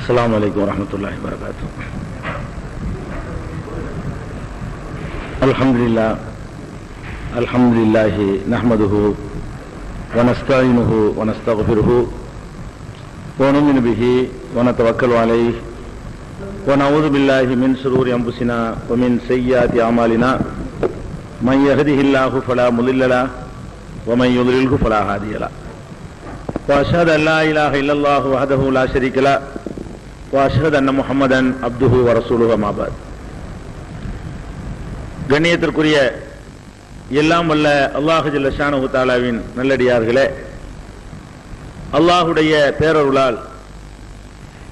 அஸ்ஸலாமு அலைக்கும் வரஹ்மத்துல்லாஹி வபரகாத்துஹு. அல்ஹம்துலில்லாஹி நஹ்மதுஹு வ நஸ்தஈனுஹு வ நஸ்தக்ஃபிருஹு வ நுமினு பிஹி வ நதவக்கலு அலைஹி வ நஊது பில்லாஹி மின் ஷுரூரி அன்ஃபுஸினா வ மின் ஸய்யிஆத்தி அமாலினா மன் யஹ்திஹில்லாஹு ஃபலா முضில்ல லஹு வ மன் யுضلில்ஹு ஃபலா ஹாதிய லஹு. வ அஷ்ஹது அன் லா இலாஹ இல்லல்லாஹு வஹ்தஹு லா ஷரீக லஹு வஅஷ்ஹது அன்ன முஹம்மதன் அப்துஹு வ ரசூலுஹு அம்மா பஅத். கண்ணியத்திற்குரிய எல்லாம் வல்ல அல்லாஹ் ஜல்ல ஷானஹு தஆலாவின் நல்லடியார்களே, அல்லாஹுடைய பேரருளால்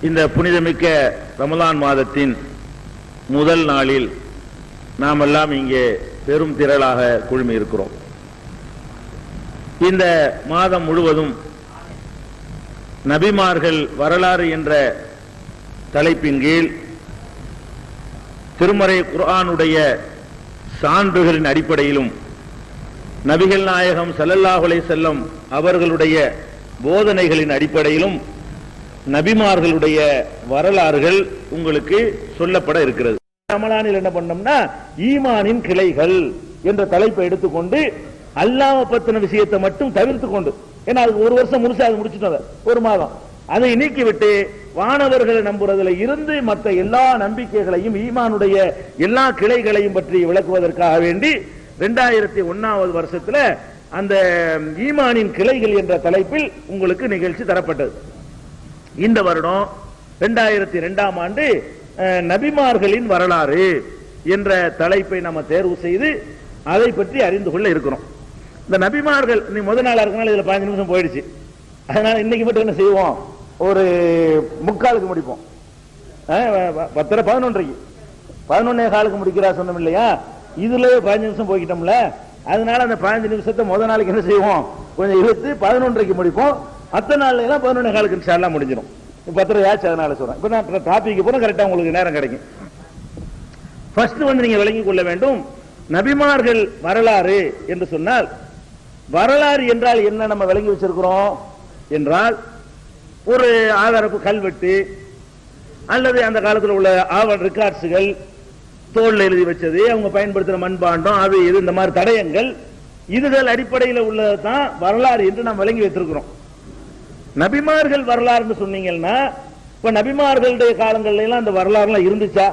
இந்த புனிதமிக்க ரமலான் மாதத்தின் முதல் நாளில் நாம் எல்லாம் இங்கே பெரும் திரளாக குழுமி இருக்கிறோம். இந்த மாதம் முழுவதும் நபிமார்கள் வரலாறு என்ற தலைப்பின் கீழ் திருமறை குர்ஆனுடைய சான்றுகளின் அடிப்படையிலும் நபிகள் நாயகம் ஸல்லல்லாஹு அலைஹி வஸல்லம் அவர்களுடைய போதனைகளின் அடிப்படையிலும் நபிமார்களுடைய வரலாறுகள் உங்களுக்கு சொல்லப்பட இருக்கிறது. ரமலானில் என்ன பண்ணோம்னா ஈமானின் கிளைகள் என்ற தலைப்பை எடுத்துக்கொண்டு அல்லாஹ் பத்தின விஷயத்தை மட்டும் தவிர்த்து கொண்டு, ஏன்னா அதுக்கு ஒரு வருஷம் முழுசா அது முடிச்சுட்டோம், ஒரு மாதம் அதை நீக்கிவிட்டு வானவர்களை நம்புறதுல இருந்து மற்ற எல்லா நம்பிக்கைகளையும் ஈமானுடைய எல்லா கிளைகளையும் பற்றி விளக்குவதற்காக வேண்டி 2001 வருஷத்துல அந்த ஈமானின் கிளைகள் என்ற தலைப்பில் உங்களுக்கு நிகழ்ச்சி தரப்பட்டது. இந்த வருடம் 2002ஆம் ஆண்டு நபிமார்களின் வரலாறு என்ற தலைப்பை நம்ம தேர்வு செய்து அதை பற்றி அறிந்து கொள்ள இருக்கிறோம். இந்த நபிமார்கள் முதல் நாளா இருக்கனால இதுல 15 நிமிஷம் போயிடுச்சு. அதனால இன்னைக்கு மட்டும் என்ன செய்வோம், ஒரு 3:15 முடிப்போம். 10:11 11:15 முடிக்கிறா சொன்னோம் இல்லையா, இதுல 15 நிமிஷம் போய்கிட்டோம்ல. அதனால அந்த 15 நிமிஷத்தை முதல் நாளைக்கு என்ன செய்வோம், கொஞ்சம் இழுத்து 11:30 முடிப்போம். மற்ற நாள்ல எல்லாம் 11:15 இன்ஷா அல்லாஹ் முடிஞ்சிடும். 10:30 ஆச்சு, அதனால சொல்றேன். இப்ப நான் டாபிக் போனா கரெக்டா உங்களுக்கு நேரம் கிடைக்கும். ஃபர்ஸ்ட் நீங்க விளங்கிக் கொள்ள வேண்டும், நபிமார்கள் வரலாறு என்று சொன்னால் வரலாறு என்றால் என்ன நம்ம விளங்கி வச்சிருக்கிறோம் என்றால், ஒரு ஆதாரப்பு கல்வெட்டு அல்லது அந்த காலத்தில் உள்ள ஆவண ரெக்கார்ட்ஸுகள், தோல்ல எழுதி வச்சது, அவங்க பயன்படுத்துற மண்பாண்டம், அது இது, இந்த மாதிரி தடயங்கள், இதுகள் அடிப்படையில் உள்ளதுதான் வரலாறு என்று நாம் விளங்கி வைத்திருக்கிறோம். நபிமார்கள் வரலாறுன்னு சொன்னீங்கன்னா, இப்ப நபிமார்களுடைய காலங்கள்ல எல்லாம் அந்த வரலாறுலாம் இருந்துச்சா?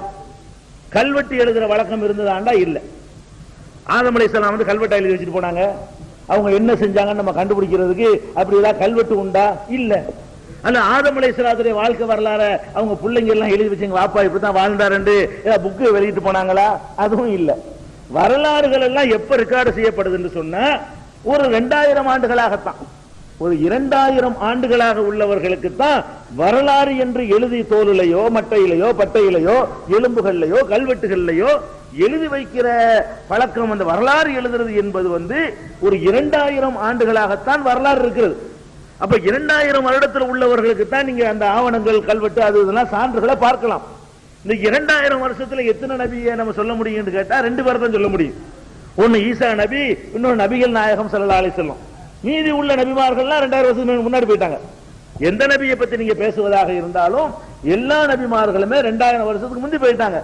கல்வெட்டு எழுதுற வழக்கம் இருந்ததாண்டா? இல்ல. ஆதம் அலைஹிஸ்ஸலாம் வந்து கல்வெட்டை எழுதி வச்சுட்டு போனாங்க. அவங்க என்ன செஞ்சாங்கன்னு நம்ம கண்டுபிடிக்கிறதுக்கு அப்படி ஏதாவது கல்வெட்டு உண்டா? இல்ல. அல்ல ஆதம் அலைஹிஸ்ஸலாத்துடைய வாழ்க்கை வரலாற அவங்க பிள்ளைங்க எல்லாம் எழுதி வச்சுங்க, வாப்பா இப்படித்தான் வாழ்ந்தாரு புக்கு வெளியிட்டு போனாங்களா? அதுவும் இல்ல. வரலாறுகள் எல்லாம் எப்ப ரெக்கார்டு செய்யப்படுதுன்னு சொன்னா ஒரு 2000 ஆண்டுகளாகத்தான், ஒரு 2000 ஆண்டுகளாக உள்ளவர்களுக்கு தான் வரலாறு என்று எழுதி தோலிலையோ மட்டையிலையோ பட்டையிலையோ எலும்புகள்லையோ கல்வெட்டுகள்லையோ எழுதி வைக்கிற பழக்கம். அந்த வரலாறு எழுதுறது என்பது ஒரு 2000 ஆண்டுகளாகத்தான் வரலாறு இருக்கிறது. அப்ப 2000 வருடத்தில் உள்ளவர்களுக்கு தான் நீங்க அந்த ஆவணங்கள், கல்வெட்டு, அது இதெல்லாம் சான்றுகளை பார்க்கலாம். இந்த 2000 வருஷத்துல எத்தனை நபியை நம்ம சொல்ல முடியும்னு கேட்டா 2 பேரை தான் சொல்ல முடியும். ஒன்னு ஈசா நபி, இன்னொரு நபிகள் நாயகம் ஸல்லல்லாஹு அலைஹி வஸல்லம். மீதி உள்ள நபிமார்கள்லாம் 2000 வருஷத்துக்கு முன்னாடி போயிட்டாங்க. எந்த நபியை பத்தி நீங்க பேசுவதாக இருந்தாலும் எல்லா நபிமார்களுமே 2000 வருஷத்துக்கு முந்தி போயிட்டாங்க.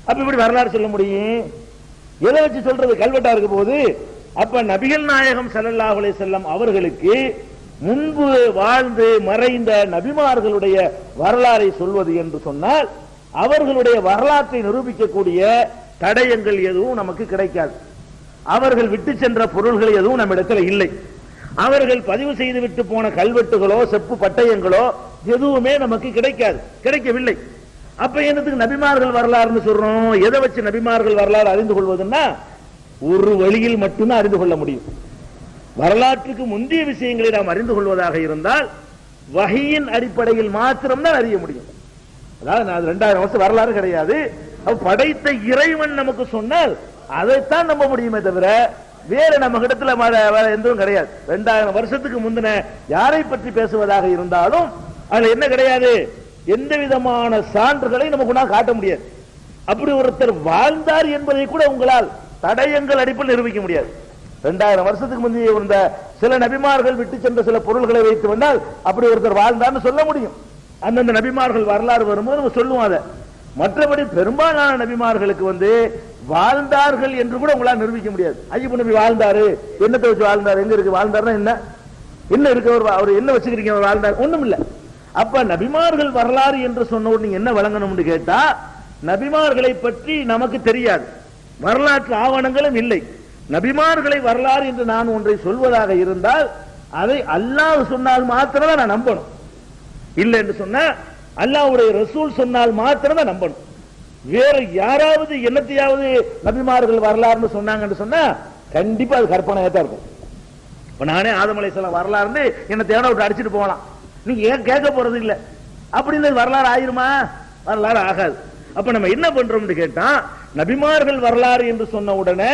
அப்ப இப்படி வரலாறு சொல்ல முடியும்? எதை வச்சு சொல்றது? கல்வெட்டா இருக்க போது. அப்ப நபிகள் நாயகம் ஸல்லல்லாஹு அலைஹி வஸல்லம் அவர்களுக்கு முன்பு வாழ்ந்து மறைந்த நபிமார்களுடைய வரலாறை சொல்வது என்று சொன்னால் அவர்களுடைய வரலாற்றை நிரூபிக்கக்கூடிய தடயங்கள் எதுவும் நமக்கு கிடைக்காது. அவர்கள் விட்டு சென்ற பொருள்கள் எதுவும் நம்ம இடத்துல இல்லை. அவர்கள் பதிவு செய்து விட்டு போன கல்வெட்டுகளோ செப்பு பட்டயங்களோ எதுவுமே நமக்கு கிடைக்காது, கிடைக்கவில்லை. அப்ப என்னத்துக்கு நபிமார்கள் வரலாறுன்னு சொல்றோம்? எதை வச்சு நபிமார்கள் வரலாறு அறிந்து கொள்வதுன்னா ஒரு வழியில் மட்டும்தான் அறிந்து கொள்ள முடியும். வரலாற்றுக்கு முந்தைய விஷயங்களை நாம் அறிந்து கொள்வதாக இருந்தால் வஹீயின் அடிப்படையில் மாத்திரம்தான் அறிய முடியும். அதாவது 2000 வருஷம் வரலாறு கிடையாது. படைத்த இறைவன் நமக்கு சொன்னால் அதைத்தான் நம்ப முடியுமே தவிர வேற நம்ம இடத்துல எதுவும் கிடையாது. 2000 வருஷத்துக்கு முந்தின யாரை பற்றி பேசுவதாக இருந்தாலும் அதுல என்ன கிடையாது, எந்த விதமான சான்றுகளை நமக்கு காட்ட முடியாது. அப்படி ஒருத்தர் வாழ்ந்தார் என்பதை கூட உங்களால் தடயங்கள் அடிப்படையில் நிரூபிக்க முடியாது. 2000 வருஷத்துக்கு முந்தைய இருந்த சில நபிமார்கள் விட்டு சென்ற சில பொருள்களை வைத்து வந்தால் அப்படி ஒருத்தர் வாழ்ந்தார்னு சொல்ல முடியும். அந்தந்த நபிமார்கள் வரலாறு வரும்போது நம்ம சொல்லுவோம் அதை. மற்றபடி பெரும்பாலான நபிமார்களுக்கு வாழ்ந்தார்கள் என்று கூட உங்களால் நிரூபிக்க முடியாது. ஐயப்ப நபி வாழ்ந்தாரு, என்னத்தை வச்சு வாழ்ந்தாரு, எங்க இருக்கு வாழ்ந்தாருன்னா என்ன இருக்கு, அவர் என்ன வச்சுக்கிறீங்க அவர் வாழ்ந்தார், ஒண்ணும் இல்ல. அப்ப நபிமார்கள் வரலாறு என்று சொன்ன நீங்க என்ன வழங்கணும்னு கேட்டா, நபிமார்களை பற்றி நமக்கு தெரியாது, வரலாற்று ஆவணங்களும் இல்லை. நபிமார்களை வரலாறு என்று நான் ஒன்றை சொல்வதாக இருந்தால் அதை அல்லாஹ் சொன்னால் மாத்திரம் நான் நம்பணும். இல்லை என்று சொன்னா அல்லாஹ்வுடைய ரசூல் சொன்னால் மாத்திரம் தான் நம்பணும். வேற யாராவது என்னத்தையாவது நபிமார்கள் வரலாறுன்னு சொன்னாங்கன்னு சொன்னா கண்டிப்பா அது கற்பனையா தான் இருக்கும். இப்ப நானே ஆதம் அலைஹிஸ்ஸலாம் வரலாறுன்னு என்ன தேட விட்டு அடிச்சுட்டு போகலாம், நீங்க ஏன் கேட்க போறது இல்ல அப்படின்னு வரலாறு ஆயிருமா? வரலாறு ஆகாது. அப்ப நம்ம என்ன பண்றோம்னு கேட்டா, நபிமார்கள் வரலாறு என்று சொன்ன உடனே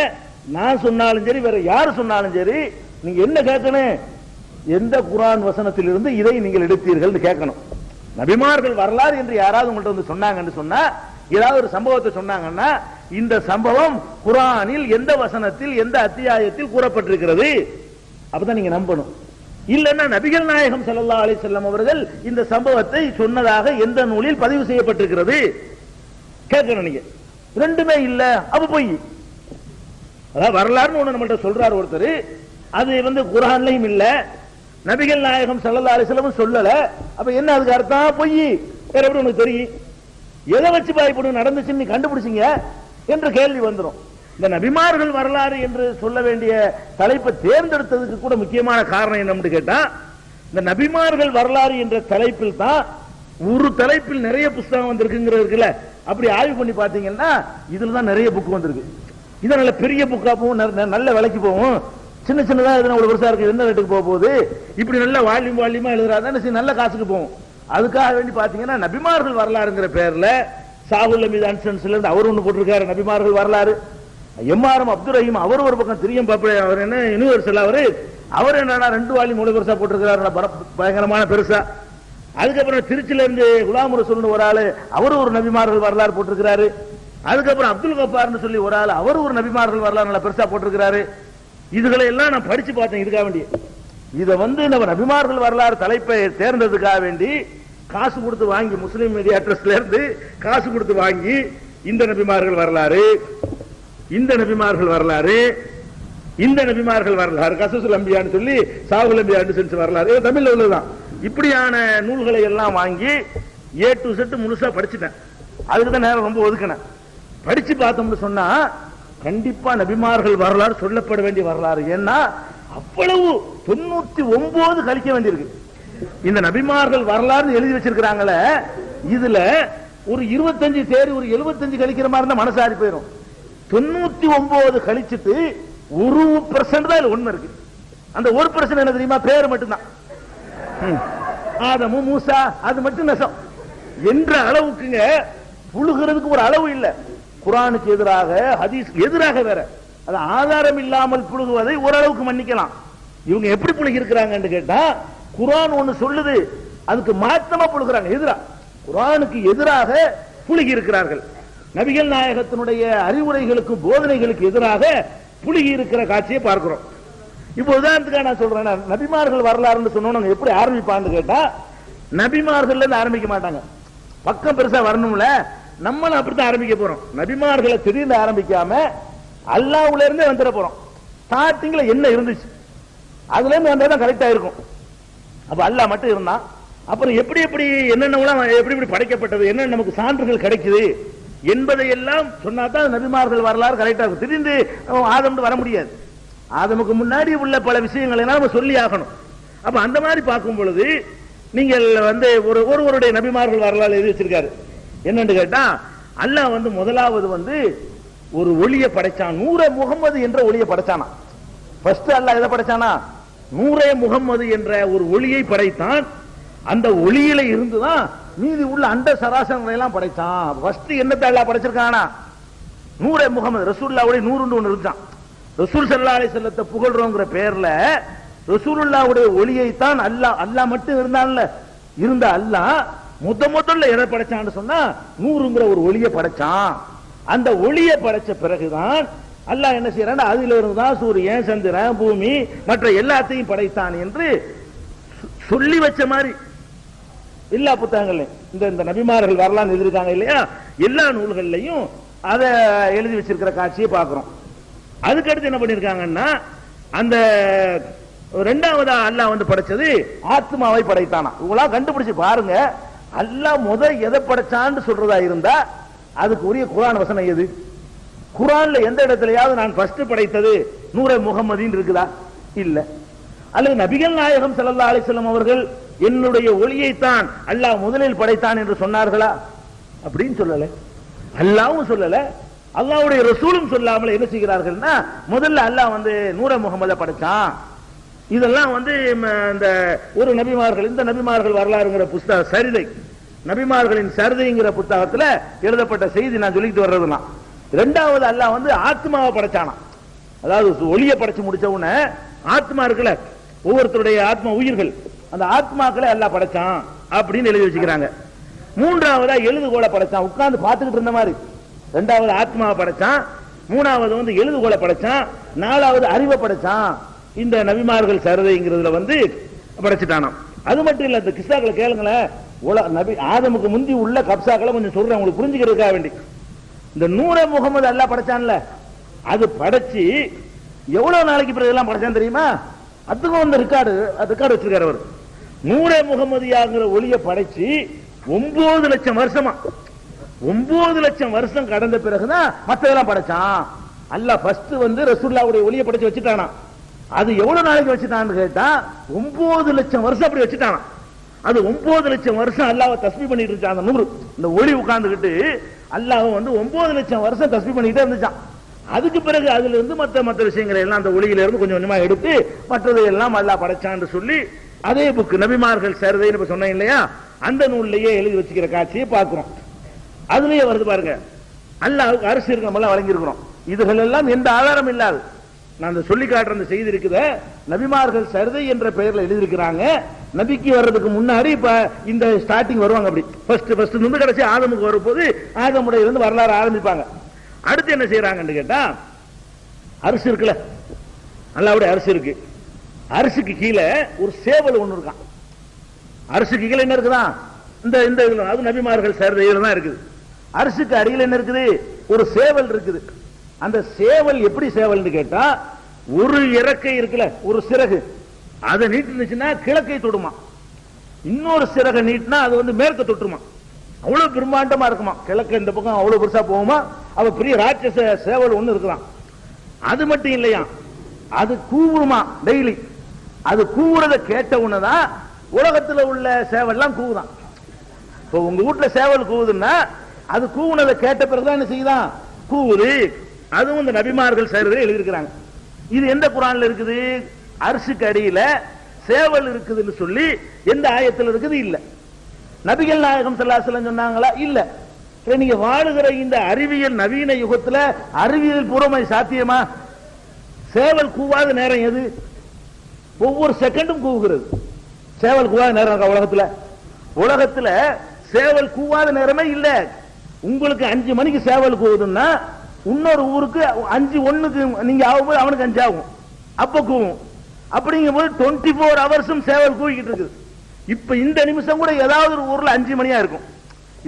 நான் சொன்னாலும் சரி வேற யாரு சொன்னாலும் சரி நீங்க என்ன கேட்கணும், எந்த குர்ஆன் வசனத்திலிருந்து இதை நீங்கள் எடுத்தீர்கள் கேட்கணும். நபிமார்கள் வரலாறு என்று யாராவது உங்கள்கிட்ட சொன்னாங்கன்னு சொன்னா, ஏதாவது ஒரு சம்பவத்தை சொன்னாங்கன்னா இந்த சம்பவம் குர்ஆனில் எந்த வசனத்தில் எந்த அத்தியாயத்தில் கூறப்பட்டிருக்கிறது அப்பதான் நீங்க நம்பணும். இல்லன்னா நபிகள் நாயகம் ஸல்லல்லாஹு அலைஹி வஸல்லம் அவர்கள் இந்த சம்பவத்தை சொன்னதாக எந்த நூலில் பதிவு செய்யப்பட்டிருக்கிறது கேட்கணும். நீங்க ரெண்டுமே இல்ல அப்ப போய் அதாவது வரலாறுன்னு ஒண்ணு நம்மள்ட்ட சொல்றாரு ஒருத்தர், அது குர்ஆன்லயும் இல்ல, நபிகள் நாயகம் ஸல்லல்லாஹு அலைஹி வஸல்லம் சொல்லல, அப்ப என்ன அதுக்கு அர்த்தம்? பொய். வேற எப்படி உனக்கு தெரியும்? எதை வச்சு இப்படி நடந்துச்சுன்னு நீ கண்டுபிடிச்சீங்க என்ற கேள்வி வந்துடும். இந்த நபிமார்கள் வரலாறு என்று சொல்ல வேண்டிய தலைப்பை தேர்ந்தெடுத்ததுக்கு கூட முக்கியமான காரணம் என்னன்னு கேட்டா, இந்த நபிமார்கள் வரலாறு என்ற தலைப்பில் தான் ஒரு தலைப்பில் நிறைய புத்தகம் வந்திருக்குங்கிறது இருக்குல்ல, அப்படி ஆய்வு பண்ணி பாத்தீங்கன்னா இதுல தான் நிறைய புக் வந்திருக்கு. இது நல்ல பெரிய புக்கா போகும், நல்ல விலைக்கு போகும். சின்ன சின்னதா எதுனா ஒரு வருஷம் இருக்கு, என்ன ரேட்டுக்கு போக போகுது? இப்படி நல்ல வால்யூமா எழுதுறாதான் நல்ல காசுக்கு போகும். அதுக்காக வேண்டி பாத்தீங்கன்னா நபிமார்கள் வரலாறுங்கிற பேர்ல சாகுல் அமீது அன்சன்ஸ்ல இருந்து அவர் ஒண்ணு போட்டிருக்காரு நபிமார்கள் வரலாறு. எம்ஆர்எம் அப்துல் ரஹீம் அவர் ஒரு பக்கம் திரியம் பாப்பே, அவர் என்ன யூனிவர்சல், அவர் என்னன்னா 2 வால்யூம் 3 பெருசா போட்டிருக்கிறாரு, பயங்கரமான பெருசா. அதுக்கப்புறம் திருச்சியில இருந்து குலாம் ரசூல் ஒரு ஆளு, அவரு ஒரு நபிமார்கள் வரலாறு போட்டிருக்கிறாரு. அதுக்கப்புறம் அப்துல் கஃபார்னு சொல்லி ஒரு ஆள், அவரு ஒரு நபிமார்கள் வரலாறு நல்லா பெருசா போட்டிருக்கிறாரு. இதுகளை எல்லாம் நான் படிச்சு பார்த்தேன். இதுக்காக வேண்டி இதை நம்ம நபிமார்கள் வரலாறு தலைப்பை தேர்ந்ததுக்காக வேண்டி காசு கொடுத்து வாங்கி, முஸ்லீம் மீடியா அட்ரஸ்ல இருந்து காசு கொடுத்து வாங்கி இந்த நபிமார்கள் வரலாறு, இந்த நபிமார்கள் வரலாறு, இந்த நபிமார்கள் வரலாறு, கசசுல் அம்பியான்னு சொல்லி சாகுல் அம்பியான்னு சொல்லி வரலாறு தமிழ்ல உள்ளதுதான். இப்படியான நூல்களை எல்லாம் வாங்கி A to Z முழுசா படிச்சுட்டேன். அதுக்கு தான் நேரம் ரொம்ப ஒதுக்கினேன். படிச்சு பார்த்தோம்னு சொன்னா கண்டிப்பா நபிமார்கள் வரலாறு சொல்லப்பட வேண்டிய வரலாறு. ஏன்னா அவ்வளவு 99 கழிக்க வேண்டியிருக்கு. இந்த நபிமார்கள் வரலாறு எழுதி வச்சிருக்கிறாங்களே, இதுல ஒரு 25 தேடி ஒரு 75 கழிக்கிற மாதிரி இருந்தா மனசாரி போயிடும். 99 கழிச்சுட்டு 1% தான் உண்மை இருக்கு. அந்த 1% என்ன தெரியுமா? பேர் மட்டும்தான். ஆதமு மூசா அது மட்டும் நெசம் என்ற அளவுக்குங்க. புழுகிறதுக்கு ஒரு அளவு இல்ல. குர்ஆனுக்கு எதிராக ஹதீஸ் எதிராக வேற, அது ஆதாரம் இல்லாமல் புழுகுவதை ஓரளவுக்கு மன்னிக்கலாம். இவங்க எப்படி புழுகி இருக்கிறாங்கன்னு கேட்டா, குர்ஆன் ஒண்ணு சொல்லுது அதுக்கு மாற்றமா புழுகிறாங்க. எதிரா குர்ஆனுக்கு எதிராக புழுகி இருக்கிறார்கள். நபிகள் நாயகத்தினுடைய அறிவுரைகளுக்கு போதனைகளுக்கு எதிராக புழுகி இருக்கிற காட்சியை பார்க்கிறோம். இப்போ உதாரணத்துக்காக நான் சொல்றேன், நபிமார்கள் வரலாறுன்னு சொன்னோம் எப்படி ஆரம்பிப்பான்னு கேட்டா, நபிமார்கள் இருந்து ஆரம்பிக்க மாட்டாங்க. பக்கம் பெருசா வரணும்ல, நம்மளும் அப்படித்தான் ஆரம்பிக்க போறோம். நபிமார்களை திடீர்னு ஆரம்பிக்காம அல்லாஹ்வுல இருந்தே வந்துட போறோம். ஸ்டார்டிங்ல என்ன இருந்துச்சு அதுல இருந்து வந்தா கரெக்டா இருக்கும். அப்ப அல்லாஹ் மட்டும் இருந்தா அப்புறம் எப்படி எப்படி என்னென்ன எப்படி எப்படி படைக்கப்பட்டது, என்ன நமக்கு சான்றுகள் கிடைக்குது என்பதை எல்லாம் சொன்னாதான் நபிமார்கள் வரலாறு கரெக்டா இருக்கும். திடீர்னு ஆதம் வர முடியாது. ஆதமுக்கு முன்னாடி உள்ள பல விஷயங்களை நம்ம சொல்லி ஆகணும். அப்ப அந்த மாதிரி பார்க்கும் பொழுது நீங்கள் ஒருவருடைய நபிமார்கள் வரலாறு எழுதி வச்சிருக்காரு. என்னன்னு கேட்டா, அல்லாஹ் முதலாவது ஒரு ஒளியை படைச்சான். நூரே முகம்மது என்ற ஒளியை படைச்சானா. ஃபர்ஸ்ட் அல்லாஹ் எதை படைச்சானா? நூரே முகம்மது என்ற ஒரு ஒளியை படைத்தான். அந்த ஒளியில இருந்துதான் மீதி உள்ள அண்ட சராசரங்களை எல்லாம் படைச்சான். ஃபர்ஸ்ட் என்னத்தை அல்லாஹ் படைச்சிருக்கானா? நூரே முகம்மது, ரசூலுல்லாஹ்வுடைய நூறுன்னு ஒன்று இருந்தான். ரசூல் ஸல்லல்லாஹு அலைஹி வஸல்லத்தை புகழ்றோங்கிற பேர்ல ரசூலுல்லாஹ்வுடைய ஒளியை தான் அல்லாஹ் மட்டும் இருந்தான்ல, இருந்த அல்லாஹ் முதல்ல எதை படைச்சான்னு சொன்னா நூறுங்கிற ஒரு ஒளியை படைச்சான். அந்த ஒளியை படைச்ச பிறகுதான் அல்லாஹ் என்ன செய்யறான், அதுல இருந்துதான் சூரியன் சந்திரன் பூமி மற்ற எல்லாத்தையும் படைத்தான் என்று சொல்லி வச்ச மாதிரி எல்லா புத்தகங்களையும் இந்த நபிமார்கள் வரலான்னு எழுதிருக்காங்க இல்லையா, எல்லா நூல்கள்லையும் அதை எழுதி வச்சிருக்கிற காட்சியை பார்க்கிறோம். அதுக்கடுத்து என்ன பண்ணிருக்காங்கன்னா, அந்த ரெண்டாவதா அல்லாஹ் வந்து படைச்சது ஆத்மாவை படைத்தானா. இவங்களா கண்டுபிடிச்சு பாருங்க, அல்லாஹ் எதை படைச்சான்னு சொல்றதா இருந்தா அதுக்கு உரிய குர்ஆன் வசனம் எது? குர்ஆன்ல எந்த இடத்துலயாவது நான் ஃபர்ஸ்ட் படைத்தது நூரை முகமதின்னு இருக்குதா? இல்ல. அல்லது நபிகள் நாயகம் ஸல்லல்லாஹு அலைஹி வஸல்லம் அவர்கள் என்னுடைய ஒளியைத்தான் அல்லாஹ் முதலில் படைத்தான் என்று சொன்னார்களா? அப்படின்னு சொல்லல. அல்லாஹ்வும் சொல்லல, அல்லாஹ்வுடைய ரசூலும் சொல்லாமல் என்ன செய்கிறார்கள்னா, முதல்ல அல்லாஹ் வந்து நூரை முகமதை படைச்சான். இதெல்லாம் வந்து இந்த ஒரு நபிமார்கள், இந்த நபிமார்கள் வரலாறுங்கிற புத்தக சரிதை, நபிமார்களின் சரிதைங்கிற புத்தகத்துல எழுதப்பட்ட செய்தி நான் சொல்லிட்டு வர்றதுனா, இரண்டாவது அல்லாஹ் வந்து ஆத்மாவை படைச்சானா. அதாவது ஒளியை படைச்சு முடிச்ச உடனே ஆத்மா இருக்குல்ல, ஒவ்வொருத்தருடைய ஆத்மா உயிர்கள், அந்த ஆத்மாக்களை அல்லாஹ் படைச்சான் அப்படின்னு எழுதி வச்சுக்கிறாங்க. மூன்றாவதா எழுதுகோலை படைச்சான், உட்கார்ந்து பார்த்துக்கிட்டு இருந்த மாதிரி. ரெண்டாவது ஆத்மாவை படைச்சான், மூணாவது வந்து எழுதுகோலை படைச்சான், நாலாவது அறிவை படைச்சான். இந்த நபிமார்கள் சரிதைங்கிறதுல வந்து படைச்சிட்டானாம். அது மட்டும் இல்ல, இந்த கிஸ்ஸாக்களை கேளுங்களேன். நபி ஆதமுக்கு முந்தி உள்ள கப்சாக்களை கொஞ்சம் சொல்றேன் உங்களுக்கு புரிஞ்சுக்கிறதுக்காக வேண்டி. இந்த நூரை முகமது அல்லாஹ் படைச்சான்ல, அது படைச்சு எவ்வளவு நாளைக்கு பிறகு எல்லாம் படைச்சான் தெரியுமா? அதுக்கும் அந்த ரெக்கார்டு வச்சிருக்காரு அவர். நூரை முகமதியாங்கிற ஒளியை படைச்சு 9 லட்சம் வருஷமா, 9 லட்சம் வருஷம் கடந்த பிறகுதான் மற்றதெல்லாம் படைச்சான். அல்லாஹ் ஃபர்ஸ்ட் வந்து ரசூலுல்லாஹ்வுடைய ஒளியை படைச்சு வச்சுட்டானா. அது எவ்வளவு நாளைக்கு வச்சுட்டான்னு கேட்டா 9 லட்சம் வருஷம் அப்படி வச்சுட்டானா. அது 9 லட்சம் வருஷம் அல்லாஹ்வை தஸ்பீஹ் பண்ணிட்டு இருந்துச்சான். அந்த நூறு, இந்த ஒளி உட்கார்ந்துகிட்டு அல்லாஹ் வந்து 9 லட்சம் வருஷம் தஸ்பீஹ் பண்ணிட்டே இருந்துச்சான். அதுக்கு பிறகு அதுல இருந்து மற்ற விஷயங்களை எல்லாம் அந்த ஒளியில இருந்து கொஞ்சம் கொஞ்சமா எடுத்து மற்றதை எல்லாம் அல்லாஹ் படைச்சான்னு சொல்லி அதே புக் நபிமார்கள் சரிதைன்னு இப்ப சொன்னேன் இல்லையா, அந்த நூல்லையே எழுதி வச்சுக்கிற காட்சியை பார்க்கிறோம். அதுலயே வருது பாருங்க, அல்லாஹ்வுக்கு அரிசி இருக்கு, நம்ம எல்லாம் வழங்கி இருக்கிறோம். இதுகள் எல்லாம் எந்த ஆதாரம் இல்லாது நான் சொல்லி காட்டுற அந்த செய்தி இருக்குத, நபிமார்கள் சரிதை என்ற பெயர்ல எழுதியிருக்கிறாங்க. நபிக்கு வர்றதுக்கு முன்னாடி இப்ப இந்த ஸ்டார்டிங் வருவாங்க. அப்படி ஃபர்ஸ்ட் வந்து கடைசி ஆதமுக்கு வரும்போது ஆதமுடைய இருந்து வரலாறு ஆரம்பிப்பாங்க. அடுத்து என்ன செய்யறாங்கன்னு கேட்டா, அரிசி இருக்குல்ல, அல்லாஹ்வுடைய அரிசி இருக்கு, அரிசிக்கு கீழே ஒரு சேவல் ஒண்ணு இருக்கான். அரிசிக்கு கீழே என்ன இருக்குதான், இந்த அது நபிமார்கள் சரிதையில தான் இருக்குது. அரிசிக்கு அருகில் என்ன இருக்குது, ஒரு சேவல் இருக்குது. அந்த சேவல் எப்படி சேவல்னு கேட்டா, ஒரு இறக்கை இருக்குல்ல, ஒரு சிறகு, அதை நீட்டுச்சுன்னா கிழக்கை தொடுமா, இன்னொரு சிறகை நீட்டினா அது வந்து மேற்க தொட்டுருமா. அவ்வளவு பிரம்மாண்டமா இருக்குமா, கிழக்கு இந்த பக்கம் அவ்வளவு பெருசா போகுமா. அவ பெரிய ராட்சச சேவல் ஒண்ணு இருக்குதான். அது மட்டும் இல்லையா, அது கூவுமா டெய்லி. அது கூவுறத கேட்ட உடனேதான் உலகத்துல உள்ள சேவல்லாம் கூவுதான். இப்போ உங்க வீட்டுல சேவல் கூவுதுன்னா அது கூவுனதை கேட்ட பிறகுதான் என்ன செய்யுதான், கூவுது. அதுவும் இந்த நபிமார்கள் சரிதை எழுதியிருக்கிறாங்க. இது எந்த குர்ஆன்ல இருக்குது? அரிசிக்கு அடியில சேவல் இருக்குதுன்னு சொல்லி எந்த ஆயத்தில் இருக்குது? இல்ல. நபிகள் நாயகம் ஸல்லல்லாஹு அலைஹி வஸல்லம் சொன்னாங்களா? இல்ல. நீங்க வாழுகிற இந்த அறிவியல் நவீன யுகத்துல அறிவியல் பூர்வமாய் சாத்தியமா? சேவல் கூவாத நேரம் எது? ஒவ்வொரு செகண்டும் கூவுகிறது. சேவல் கூவாத நேரம் இருக்கா உலகத்துல? உலகத்துல சேவல் கூவாத நேரமே இல்ல. உங்களுக்கு 5 மணிக்கு சேவல் கூவுதுன்னா இன்னொரு ஊருக்கு 5:01 நீங்க ஆகும்போது அவனுக்கு 5 ஆகும், அப்ப கூவும். அப்படிங்கும்போது 24 ஹவர்ஸும் சேவல் கூவிக்கிட்டு இருக்குது. இப்ப இந்த நிமிஷம் கூட ஏதாவது ஒரு ஊர்ல 5 மணியா இருக்கும்.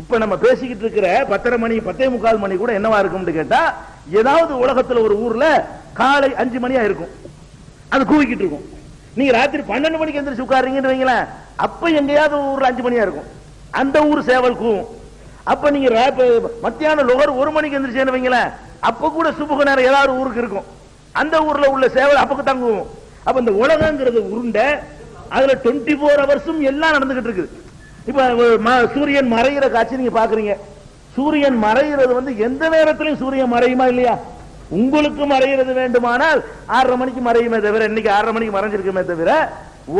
இப்ப நம்ம பேசிக்கிட்டு இருக்கிற 10:30 மணி 10:45 மணி கூட என்னவா இருக்கும்னு கேட்டா, ஏதாவது உலகத்துல ஒரு ஊர்ல காலை 5 மணியா இருக்கும், அது கூவிக்கிட்டு இருக்கும். நீங்க ராத்திரி 12 மணிக்கு எந்திரிச்சு உட்காருங்கன்னு வைங்களேன், அப்ப எங்கேயாவது ஊர்ல 5 மணியா இருக்கும், அந்த ஊர் சேவல் கூவும். அப்ப நீங்க மத்தியானம் லொகர் 1 மணிக்கு எந்திரிச்சேன்னு வைங்களேன், அப்ப கூட சுபுக நேரம் ஏதாவது ஊருக்கு இருக்கும், அந்த ஊர்ல உள்ள சேவல் அப்பக்கு தான் கூவும். அப்ப இந்த உலகங்கிறது உருண்டை, அதுல 24 ஹவர்ஸும் எல்லாம் நடந்துகிட்டு இருக்குது. இப்ப சூரியன் மறைகிற காட்சி நீங்க பாக்குறீங்க. சூரியன் மறைகிறது வந்து எந்த நேரத்திலும் சூரியன் மறையுமா இல்லையா? உங்களுக்கு மறைகிறது வேண்டுமானால் 6:30 மணிக்கு மறையுமே தவிர, இன்னைக்கு 6:30 மணிக்கு மறைஞ்சிருக்குமே தவிர,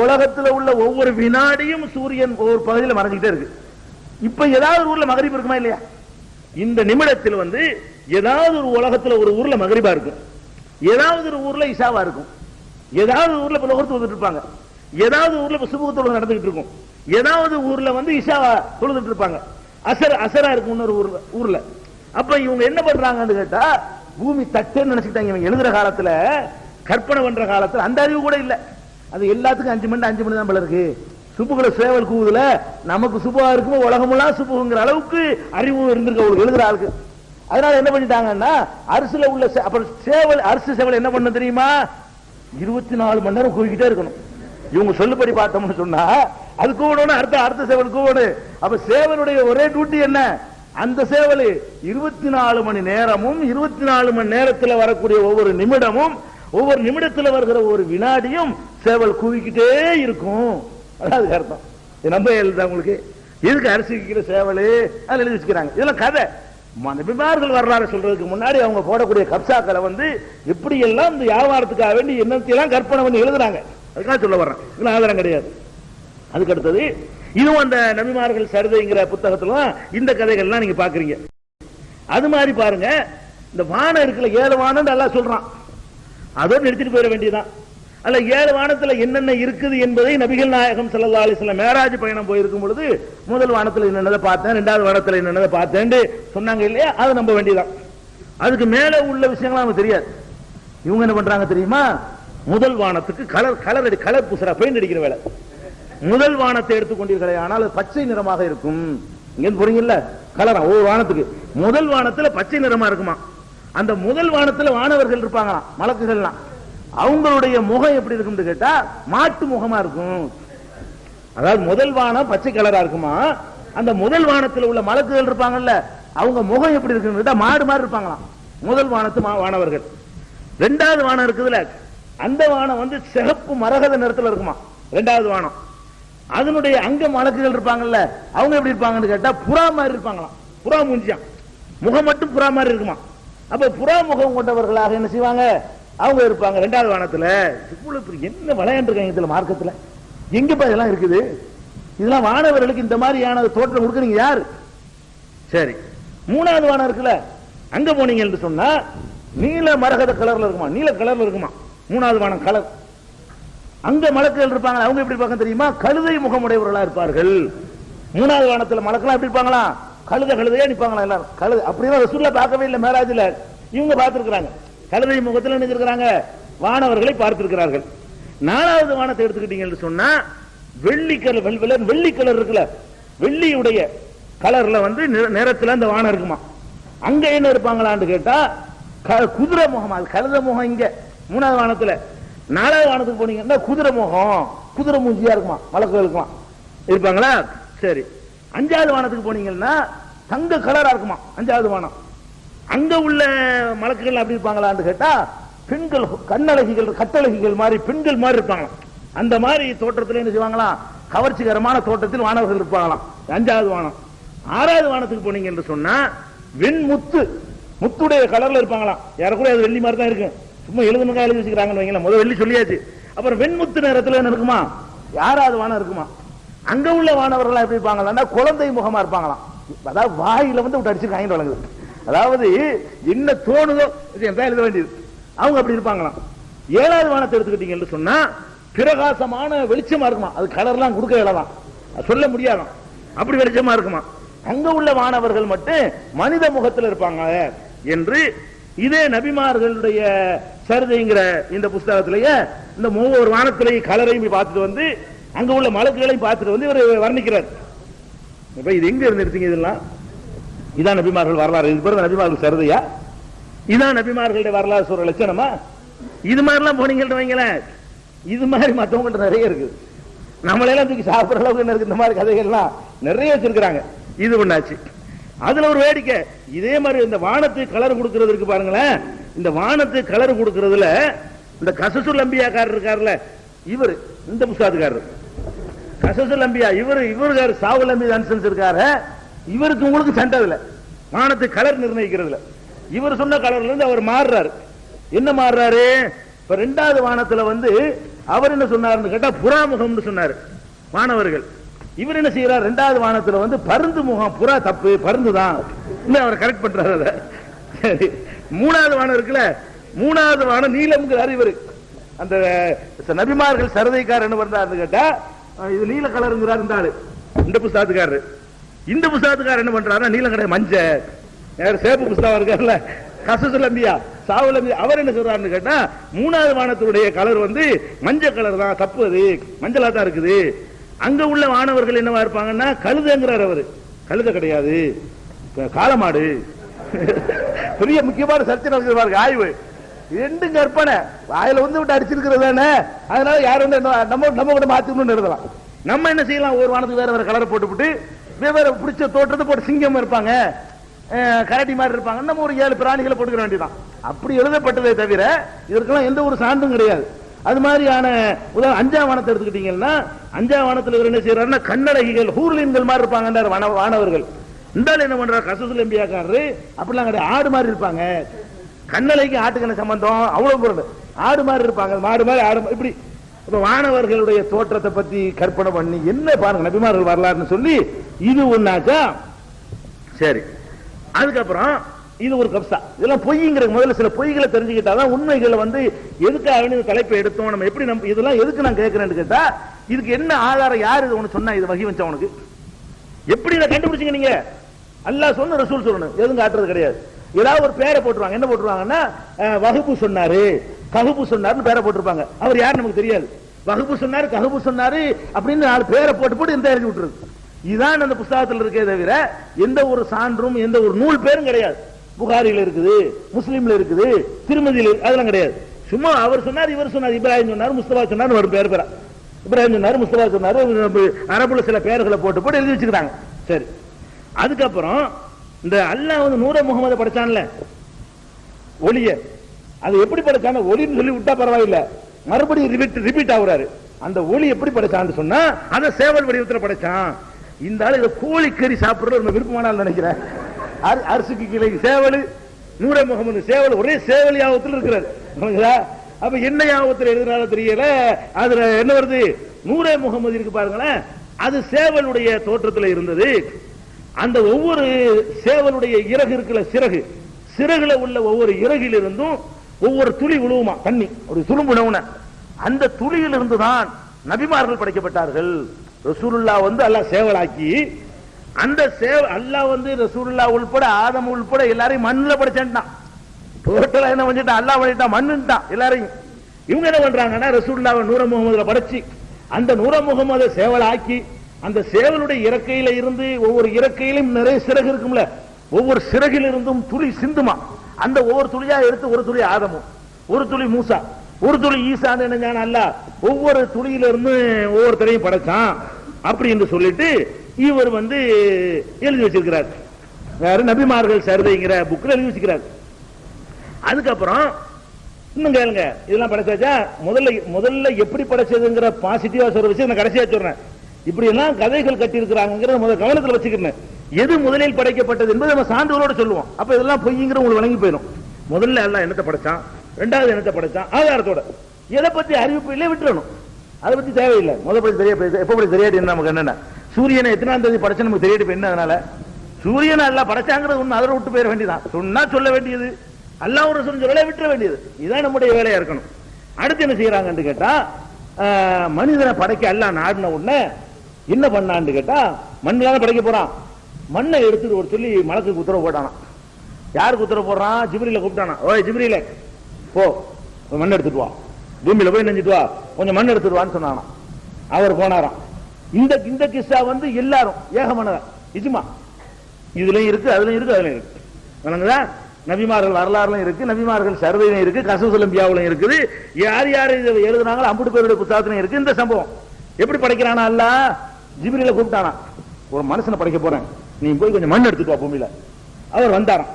உலகத்துல உள்ள ஒவ்வொரு வினாடியும் சூரியன் ஒவ்வொரு பகுதியில் மறைஞ்சிக்கிட்டே இருக்கு. இப்ப ஏதாவது ஒரு ஊர்ல மகரிப் இருக்குமா இல்லையா? இந்த நிமிடத்தில் வந்து ஏதாவது ஒரு உலகத்துல ஒரு ஊர்ல மகரிபா இருக்கும், ஏதாவது ஒரு ஊர்ல இஷாவா இருக்கும், ஏதாவது ஊர்ல லொஹர் தொழுதுட்டு இருப்பாங்க, ஏதாவது ஊர்ல சுபஹ் தொழுகை நடந்துகிட்டு இருக்கும், ஏதாவது ஊர்ல வந்து இஷாவா தொழுதுட்டு இருப்பாங்க, அசரா இருக்கும் இன்னொரு ஊர்ல. அப்ப இவங்க என்ன பண்றாங்கன்னு கேட்டா, பூமி தட்டுன்னு நினைச்சுட்டாங்க. இவங்க எழுதுற காலத்துல, கற்பனை பண்ற காலத்துல அந்த அறிவு கூட இல்ல. அது எல்லாத்துக்கும் 5 மணி தான் போல இருக்கு. சுப்புகளை சேவல் கூவுதுல நமக்கு சுபா இருக்குமோ உலகமெல்லாம் சுப்புங்கிற அளவுக்கு அறிவு இருந்திருக்கு அவங்களுக்கு எழுதுற ஆளுக்கு. அதனால என்ன பண்ணிட்டாங்கன்னா அரிசில உள்ள அப்புறம் சேவல் அரிசி சேவல் என்ன பண்ண தெரியுமா, 24 மணி நேரம் கூவிக்கிட்டே இருக்கணும். இவங்க சொல்லுபடி பார்த்தோம்னு சொன்னா அது கூவணும், அடுத்த சேவல் கூவணும். அப்ப சேவலுடைய ஒரே டியூட்டி என்ன, அந்த சேவல் 24 மணி நேரமும் 24 மணி நேரத்தில் வரக்கூடிய ஒவ்வொரு நிமிடமும் ஒவ்வொரு நிமிடத்தில் வருகிற ஒரு வினாடியும் சேவல் கூவிக்கிட்டே இருக்கும். அதாவது அர்த்தம் நம்ப எழுதா உங்களுக்கு. எதுக்கு அரிசி வைக்கிற சேவல் அதில் எழுதி வச்சுக்கிறாங்க. இதெல்லாம் கதை. நபிமார்கள் வரலாறு சொல்றதுக்கு முன்னாடி அவங்க போடக்கூடிய கப்சாக்களை எப்படி எல்லாம் இந்த வியாபாரத்துக்காக வேண்டி என்னத்தையெல்லாம் கற்பனை பண்ணி எழுதுறாங்க. அதுக்காக சொல்ல வர்றேன், இதெல்லாம் ஆதாரம் கிடையாது. அதுக்கு அடுத்தது இதுவும் அந்த நபிமார்கள் சரிதைங்கிற புத்தகத்துல இந்த கதைகள்லாம் நீங்க பாக்குறீங்க. அது மாதிரி பாருங்க, இந்த வானம் இருக்குல்ல, 7 வானம் நல்லா சொல்றான், அதோடு நிறுத்திட்டு போயிட வேண்டியதான். அல்ல 7 வானத்துல என்னென்ன இருக்குது என்பதை நபிகள் நாயகம் ஸல்லல்லாஹு அலைஹி வஸல்லம் மேராஜ் பயணம் போயிருக்கும் பொழுது முதல் வானத்துல என்னென்னதை பார்த்தேன், 2வது வானத்துல என்னென்னதை பார்த்தேன்னு சொன்னாங்க இல்லையா, அதை நம்ப வேண்டியதான். அதுக்கு மேல உள்ள விஷயங்கள் நமக்கு தெரியாது. இவங்க என்ன பண்றாங்க தெரியுமா, முதல் வானத்துக்கு கலர் பூசுறா, பெயிண்ட் அடிக்கிற வேலை. முதல் வானத்தை எடுத்துக்கொண்டீர்களே ஆனால் அது பச்சை நிறமாக இருக்கும். இங்க புரியுங்கல்ல, கலரா ஒவ்வொரு வானத்துக்கு. முதல் வானத்துல பச்சை நிறமா இருக்குமா. அந்த முதல் வானத்துல வானவர்கள் இருப்பாங்களாம், மலக்குகள்லாம். அவங்களுடைய முகம் எப்படி இருக்கும் கேட்டா மாட்டு முகமா இருக்கும். அதாவது முதல் வானம் பச்சை கலரா இருக்குமா, அந்த முதல் வானத்தில் உள்ள மலக்குகள் இருப்பாங்கல்ல, அவங்க முகம் எப்படி இருக்குன்னு கேட்டா மாடு மாதிரி இருப்பாங்களாம் முதல் வானத்து வானவர்கள். 2வது வானம் இருக்குதுல, அந்த வானம் சிகப்பு மரகத நிறத்தில் இருக்குமா 2வது வானம். அதனுடைய அங்க மலக்குகள் இருப்பாங்கல்ல, அவங்க எப்படி இருப்பாங்கன்னு கேட்டா புறா மாதிரி இருப்பாங்களாம். புறா மூஞ்சியாம், முகம் மட்டும் புறா மாதிரி இருக்குமா. அப்ப புறா முகம் கொண்டவர்களாக என்ன செய்வாங்க, அவங்க இருப்பாங்க 2வது வானத்துல. என்ன விளையாண்டுருக்காங்க இதுல மார்க்கத்துல, எங்க இதெல்லாம் இருக்குது. இதெல்லாம் வானவர்களுக்கு இந்த மாதிரியான தோற்றம் கொடுக்குறீங்க யாரு? சரி, 3வது வானம் இருக்குல்ல, அங்க போனீங்க என்று சொன்னா நீல மரகத கலர்ல இருக்குமா, நீல கலர்ல இருக்குமா 3வது வானம் கலர். அங்க மலக்குகள் இருப்பாங்க, அவங்க எப்படி பார்க்க தெரியுமா, கழுதை முகமுடையவர்களா இருப்பார்கள். 3வது வானத்துல மலக்கெல்லாம் எப்படி இருப்பாங்களா, கழுதையா நிப்பாங்களா எல்லாரும். கழுதை அப்படின்னா ரசூலுல்லாஹ் பார்க்கவே இல்லை மேராஜ்ல, இவங்க பார்த்திருக்கிறாங்க. கழுதை முகத்தில் நினைச்சிருக்கிறாங்க, வானவர்களை பார்த்திருக்கிறார்கள். 4வது வானத்தை எடுத்துக்கிட்டீங்கன்னு சொன்னா வெள்ளி கலர் இருக்குல்ல, வெள்ளியுடைய கலர்ல நேரத்தில் அந்த வானம் இருக்குமா. அங்க என்ன இருப்பாங்களான்னு கேட்டா குதிரை முகம், அது கழுத முகம் இங்க 3வது வானத்துல. 4வது வானத்துக்கு போனீங்கன்னா குதிரை முகம், குதிரை மூஞ்சியா இருக்குமா மலக்குகளுக்குமா இருப்பாங்களா. சரி, 5வது வானத்துக்கு போனீங்கன்னா தங்க கலரா இருக்குமா 5வது வானம். அங்க உள்ள மலக்குகள் அப்படி இருப்பாங்களான்னு கேட்டா பெண்கள் கண்ணழகிகள் கட்டழகிகள் மாதிரி பெண்கள் மாதிரி இருப்பாங்களாம். அந்த மாதிரி தோற்றத்தில் என்ன செய்வாங்களாம், கவர்ச்சிகரமான தோற்றத்தில் வானவர்கள் இருப்பாங்களாம் 5வது வானம். 6வது வானத்துக்கு போனீங்க என்று சொன்னா வெண்முத்து, முத்துடைய கலர்ல இருப்பாங்களாம். யாருக்கூட அது வெள்ளி மாதிரி தான் இருக்கு, சும்மா எழுதுனுங்க எழுதி வச்சுக்கிறாங்கன்னு வைங்களா. முதல் வெள்ளி சொல்லியாச்சு. அப்புறம் வெண்முத்து நேரத்தில் என்ன இருக்குமா, 6வது வானம் இருக்குமா. அங்க உள்ள வானவர்கள் எப்படி இருப்பாங்களா, குழந்தை முகமா இருப்பாங்களாம். அதாவது வாயில விட்டு அடிச்சிருக்காங்க வழங்குது. அதாவது என்ன தோணுதோ எழுத வேண்டியது, அவங்க அப்படி இருப்பாங்களாம். 7வது வானத்தை எடுத்துக்கிட்டீங்கன்னு சொன்னா பிரகாசமான வெளிச்சமா இருக்குமா, அது கலர்லாம் கொடுக்க இயலலாம், சொல்ல முடியாதான், அப்படி வெளிச்சமா இருக்குமா. அங்க உள்ள வானவர்கள் மட்டும் மனித முகத்தில் இருப்பாங்க என்று இதே நபிமார்களுடைய சரிதைங்கிற இந்த புஸ்தகத்திலேயே இந்த ஒவ்வொரு வானத்திலேயே கலரையும் பார்த்துட்டு அங்க உள்ள மலக்குகளையும் பார்த்துட்டு இவர் வர்ணிக்கிறார். இப்ப இது எங்க இருந்து எடுத்தீங்க, இதெல்லாம் இதான் நபிமார்கள் வரலாறு, இது பேர் நபிமார்கள் சரிதையா, இதான் நபிமார்களுடைய வரலாறு சொல்ற லட்சணமா. இது மாதிரிலாம் போனீங்கன்னு வைங்களேன், இது மாதிரி மற்றவங்கள்ட்ட நிறைய இருக்கு. நம்மளெல்லாம் தூக்கி சாப்பிட்ற அளவுக்கு என்ன இருக்கு, இந்த மாதிரி கதைகள்லாம் நிறைய வச்சிருக்கிறாங்க. இது ஒண்ணாச்சு. அதுல ஒரு வேடிக்கை, இதே மாதிரி இந்த வானத்துக்கு கலர் கொடுக்கிறது இருக்கு பாருங்களேன். இந்த வானத்துக்கு கலர் கொடுக்கறதுல இந்த கசசுல் அம்பியாக்காரர் இருக்காருல்ல, இவர் இந்த புஸ்தகத்துக்காரர் கசசுல் அம்பியா, இவரு சாவுல் அம்பி அன்சன்ஸ் இருக்காரு. இவருக்கு உங்களுக்கு சண்டை இல்லை, வானத்துக்கு கலர் நிர்ணயிக்கிறதுல. இவர் சொன்ன கலர்ல இருந்து அவர் மாறுறாரு. என்ன மாறுறாரு, இப்ப 2வது வானத்துல அவர் என்ன சொன்னாருன்னு கேட்டா புறா முகம்னு சொன்னாரு வானவர்கள். இவர் என்ன செய்யறார், 2வது வானத்துல பருந்து முகம், புறா தப்பு, பருந்து தான் அவர் கரெக்ட் பண்றாரு. சரி, 3வது வானம் இருக்குல்ல, 3வது வானம் நீலம்ங்கிறாரு இவரு. அந்த நபிமார்கள் சரதைக்காரர் என்ன பண்றாருன்னு கேட்டா இது நீல கலருங்கிறார் இந்த ஆளு, இந்த புஸ்தகத்துக்காரரு. இந்த புஸ்தகத்துக்காரர் என்ன பண்றாரு, நீல கடை மஞ்சள், சேப்பு புஸ்தகம் இருக்காருல்ல கசசுல் அம்பியா சாவுல் அம்பியா, அவர் என்ன சொல்றாருன்னு கேட்டா 3வது வானத்துடைய கலர் மஞ்சள் கலர் தான், தப்பு, அது மஞ்சளா தான் இருக்குது. அங்க உள்ள வானவர்கள் என்னவா இருப்பாங்கன்னா கழுதைங்கிறார் அவரு. கழுதை கிடையாது, காளமாடு. பெரிய முக்கியமான சர்ச்சை நடக்குது பாருங்க, ஆய்வு. ரெண்டு கற்பனை வாயில வந்து விட்டு அடிச்சிருக்கிறது தானே, அதனால யாரும் நம்ம கூட மாத்திக்கணும்னு எழுதலாம். நம்ம என்ன செய்யலாம், ஒரு வானத்துக்கு வேற வேற கலரை போட்டுவிட்டு வெவ்வேறு பிடிச்ச தோற்றத்தை போட்டு சிங்கம் இருப்பாங்க, கரடி மாதிரி இருப்பாங்க, நம்ம ஒரு 7 பிராணிகளை போட்டுக்கிற வேண்டியதான். அப்படி எழுதப்பட்டதே தவிர இதற்கெல்லாம் எந்த ஒரு சான்றும் கிடையாது. அது மாதிரியான உதாரணம் 5ஆம் வானத்தை எடுத்துக்கிட்டீங்கன்னா, 5ஆம் வானத்தில் இவர் என்ன செய்யறாருன்னா கண்ணழகிகள் ஹூர்லீன்கள் மாதிரி இருப்பாங்க வானவர்கள். இந்த என்ன பண்றாரு கசசுல் எம்பியாக்காரரு, அப்படிலாம் கிடையாது, ஆடு மாதிரி இருப்பாங்க. கண்ணலைக்கு ஆட்டுக்கு என்ன சம்பந்தம், அவ்வளவு பொருள், ஆடு மாதிரி இருப்பாங்க, மாடு மாதிரி ஆடு இப்படி. இப்ப வானவர்களுடைய தோற்றத்தை பத்தி கற்பனை பண்ணி என்ன பாருங்க நபிமார்கள் வரலாறுன்னு சொல்லி இது ஒன்னாச்சா. சரி, அதுக்கப்புறம் இது ஒரு கப்சா. இதெல்லாம் பொய்ங்கிற முதல்ல சில பொய்களை தெரிஞ்சுக்கிட்டாதான் உண்மைகளை வந்து எதுக்காக இந்த தலைப்பை எடுத்தோம், நம்ம எப்படி நம்ம இதெல்லாம் எதுக்கு நான் கேட்கிறேன்னு கேட்டா, இதுக்கு என்ன ஆதாரம், யாரு இது ஒண்ணு சொன்னா இது வகி வச்சா உனக்கு, எப்படி இதை கண்டுபிடிச்சீங்க நீங்க? அல்லாஹ் சொன்ன ரசூல் சொல்லணும், எதுவும் காட்டுறது கிடையாது. ஏதாவது ஒரு பேரை போட்டுருவாங்க, என்ன போட்டுருவாங்கன்னா வகுப்பு சொன்னாரு ககுப்பு சொன்னாருன்னு பேரை போட்டிருப்பாங்க. அவர் யாரு நமக்கு தெரியாது, வகுப்பு சொன்னாரு ககுப்பு சொன்னாரு அப்படின்னு 4 பேரை போட்டு இந்த எழுதி விட்டுருக்கு. இதுதான் அந்த புத்தகத்தில் இருக்கே தவிர எந்த ஒரு சான்றும் எந்த ஒரு நூல் பேரும் கிடையாது. புகாரில இருக்குது, முஸ்லீம்ல இருக்குது, திருமதியில அதெல்லாம் கிடையாது. சும்மா அவர் சொன்னார், இவர் சொன்னார், இப்ராஹிம் சொன்னார், முஸ்தபா சொன்னார், ஒரு பேர் பேரா இப்ராஹிம் சொன்னார், முஸ்தபா சொன்னார், அரபுல சில பேர்களை போட்டு எழுதி வச்சுக்கிறாங்க. சரி, அதுக்கப்புறம் இந்த அல்லாஹ் வந்து நூற முகமது படைச்சான்ல ஒளிய, அது எப்படி படைச்சான ஒளின்னு சொல்லி விட்டா பரவாயில்ல, மறுபடியும் ரிப்பீட் ஆகுறாரு. அந்த ஒளி எப்படி படைச்சான்னு சொன்னா அதை சேவல் வடிவத்தில் படைச்சான். இந்த ஆளு இதை கோழிக்கறி சாப்பிடுறது ரொம்ப விருப்பமான நினைக்கிறேன். அரிசிக்கு கிளை சேவல், நூற முகமது சேவல், ஒரே சேவல் யாபத்தில் இருக்கிறார். அப்ப என்ன யாபத்தில் எழுதுறாலும் தெரியல. அதுல என்ன வருது, நூறே முகமது இருக்கு பாருங்களேன், அது சேவலுடைய தோற்றத்தில் இருந்தது. அந்த ஒவ்வொரு சேவலுடைய இறகு இருக்குல்ல, சிறகுல உள்ள ஒவ்வொரு இறகில் இருந்தும் ஒவ்வொரு துளி உழுவுமா தண்ணி, ஒரு துளும்பு நவுன, அந்த துளியில் இருந்துதான் நபிமார்கள் படைக்கப்பட்டார்கள். ரசூலுல்லாஹ் வந்து அல்லாஹ் சேவலாக்கி, அந்த அல்லாஹ் வந்து ரசூலுல்லாஹ் உள்பட ஆதம் உள்பட எல்லாரையும் மண்ணில் படைச்சான். டோட்டலா என்ன பண்ணிட்டான், அல்லாஹ் பண்ணிட்டான், மண்ணுட்டான் எல்லாரையும். இவங்க என்ன பண்றாங்கன்னா ரசூலுல்லாஹ் நூற முகமதுல படைச்சு அந்த நூற முகமது சேவலாக்கி, அந்த சேவலுடைய இறக்கையில இருந்து ஒவ்வொரு இறக்கையிலும் நிறைய சிறகு இருக்கும்ல, ஒவ்வொரு சிறகில் இருந்தும் துளி சிந்துமா. அந்த ஒவ்வொரு துளியா எடுத்து ஒரு துளி ஆதமும், ஒரு துளி மூசா, ஒரு துளி ஈசான்னு என்ன அல்லாஹ் ஒவ்வொரு துளியில இருந்து ஒவ்வொருத்தரையும் படைச்சான் அப்படின்னு சொல்லிட்டு இவர் வந்து எழுதி வச்சிருக்கிறார். வேற நபிமார்கள் சரிதைங்கிற புக்ல எழுதி வச்சுக்கிறார். அதுக்கப்புறம் இன்னும் கேளுங்க, இதெல்லாம் படைச்சாச்சா, முதல்ல எப்படி படைச்சதுங்கிற பாசிட்டிவா சொல்ற வச்சு நான் கடைசியா சொல்றேன். இப்படி எல்லாம் கதைகள் கட்டி இருக்கிறாங்கிறத முதல் கவனத்தில் வச்சுக்கிறேன். எது முதலில் படைக்கப்பட்டது என்பதை நம்ம சான்றுகளோட சொல்லுவோம். அப்ப இதெல்லாம் பொய்ங்கிற உங்களுக்கு வழங்கி போயிடும். முதல்ல எல்லாம் என்னத்தை படைச்சான், ரெண்டாவது என்னத்தை படைச்சான், ஆதாரத்தோட. எதை பத்தி அறிவிப்பு இல்லை விட்டுறணும், அதை பத்தி தேவையில்லை. முதல் தெரிய எப்ப தெரியாது நமக்கு என்னென்ன, சூரியனை எத்தனாம் தேதி படைச்சா நமக்கு தெரியாது என்ன, அதனால சூரியனை எல்லாம் படைச்சாங்கிறது ஒண்ணு, அதில் விட்டு போயிட வேண்டியதான். சொன்னா சொல்ல வேண்டியது, அல்லாஹ் ஒரு சொல்ல விட்டுற வேண்டியது, இதுதான் நம்முடைய வேலையா இருக்கணும். அடுத்து என்ன செய்யறாங்கன்னு கேட்டா, மனிதனை படைக்க அல்லாஹ் நாடின உடனே என்ன பண்ணான்னு கேட்டா, மண்ணெல்லாம் படைக்க போறான், மண்ணை எடுத்துட்டு ஒரு சொல்லி மலக்கு உத்தரவு போட்டானா. யாருக்கு உத்தரவு போடுறான், ஜிப்ரீல கூப்பிட்டானா, ஓய் ஜிப்ரீல போ மண் எடுத்துட்டு வா, பூமியில போய் நெஞ்சிட்டு வா, கொஞ்சம் மண் எடுத்துட்டு வான்னு சொன்னானா. அவர் போனாராம். இந்த கிஸ்ஸா வந்து எல்லாரும் ஏகமனதா இஜ்மா, இதுலயும் இருக்கு அதுலயும் இருக்கு அதுலயும் இருக்கு. வணங்குதா, நபிமார்கள் வரலாறுலாம் இருக்கு, நபிமார்கள் சர்வையிலும் இருக்கு, கசசுல் அன்பியாவுலயும் இருக்குது, யார் யார் இதை எழுதுனாங்களோ 50 பேருடைய புத்தகத்திலும் இருக்கு. இந்த சம்பவம் எப்படி படைக்கிறானா, அல்லாஹ் ஜிப்ரீல கூப்பிட்டானா, ஒரு மனுஷனை படைக்க போறேன், நீ போய் கொஞ்சம் மண் எடுத்துட்டு வா பூமியில. அவர் வந்தாராம்.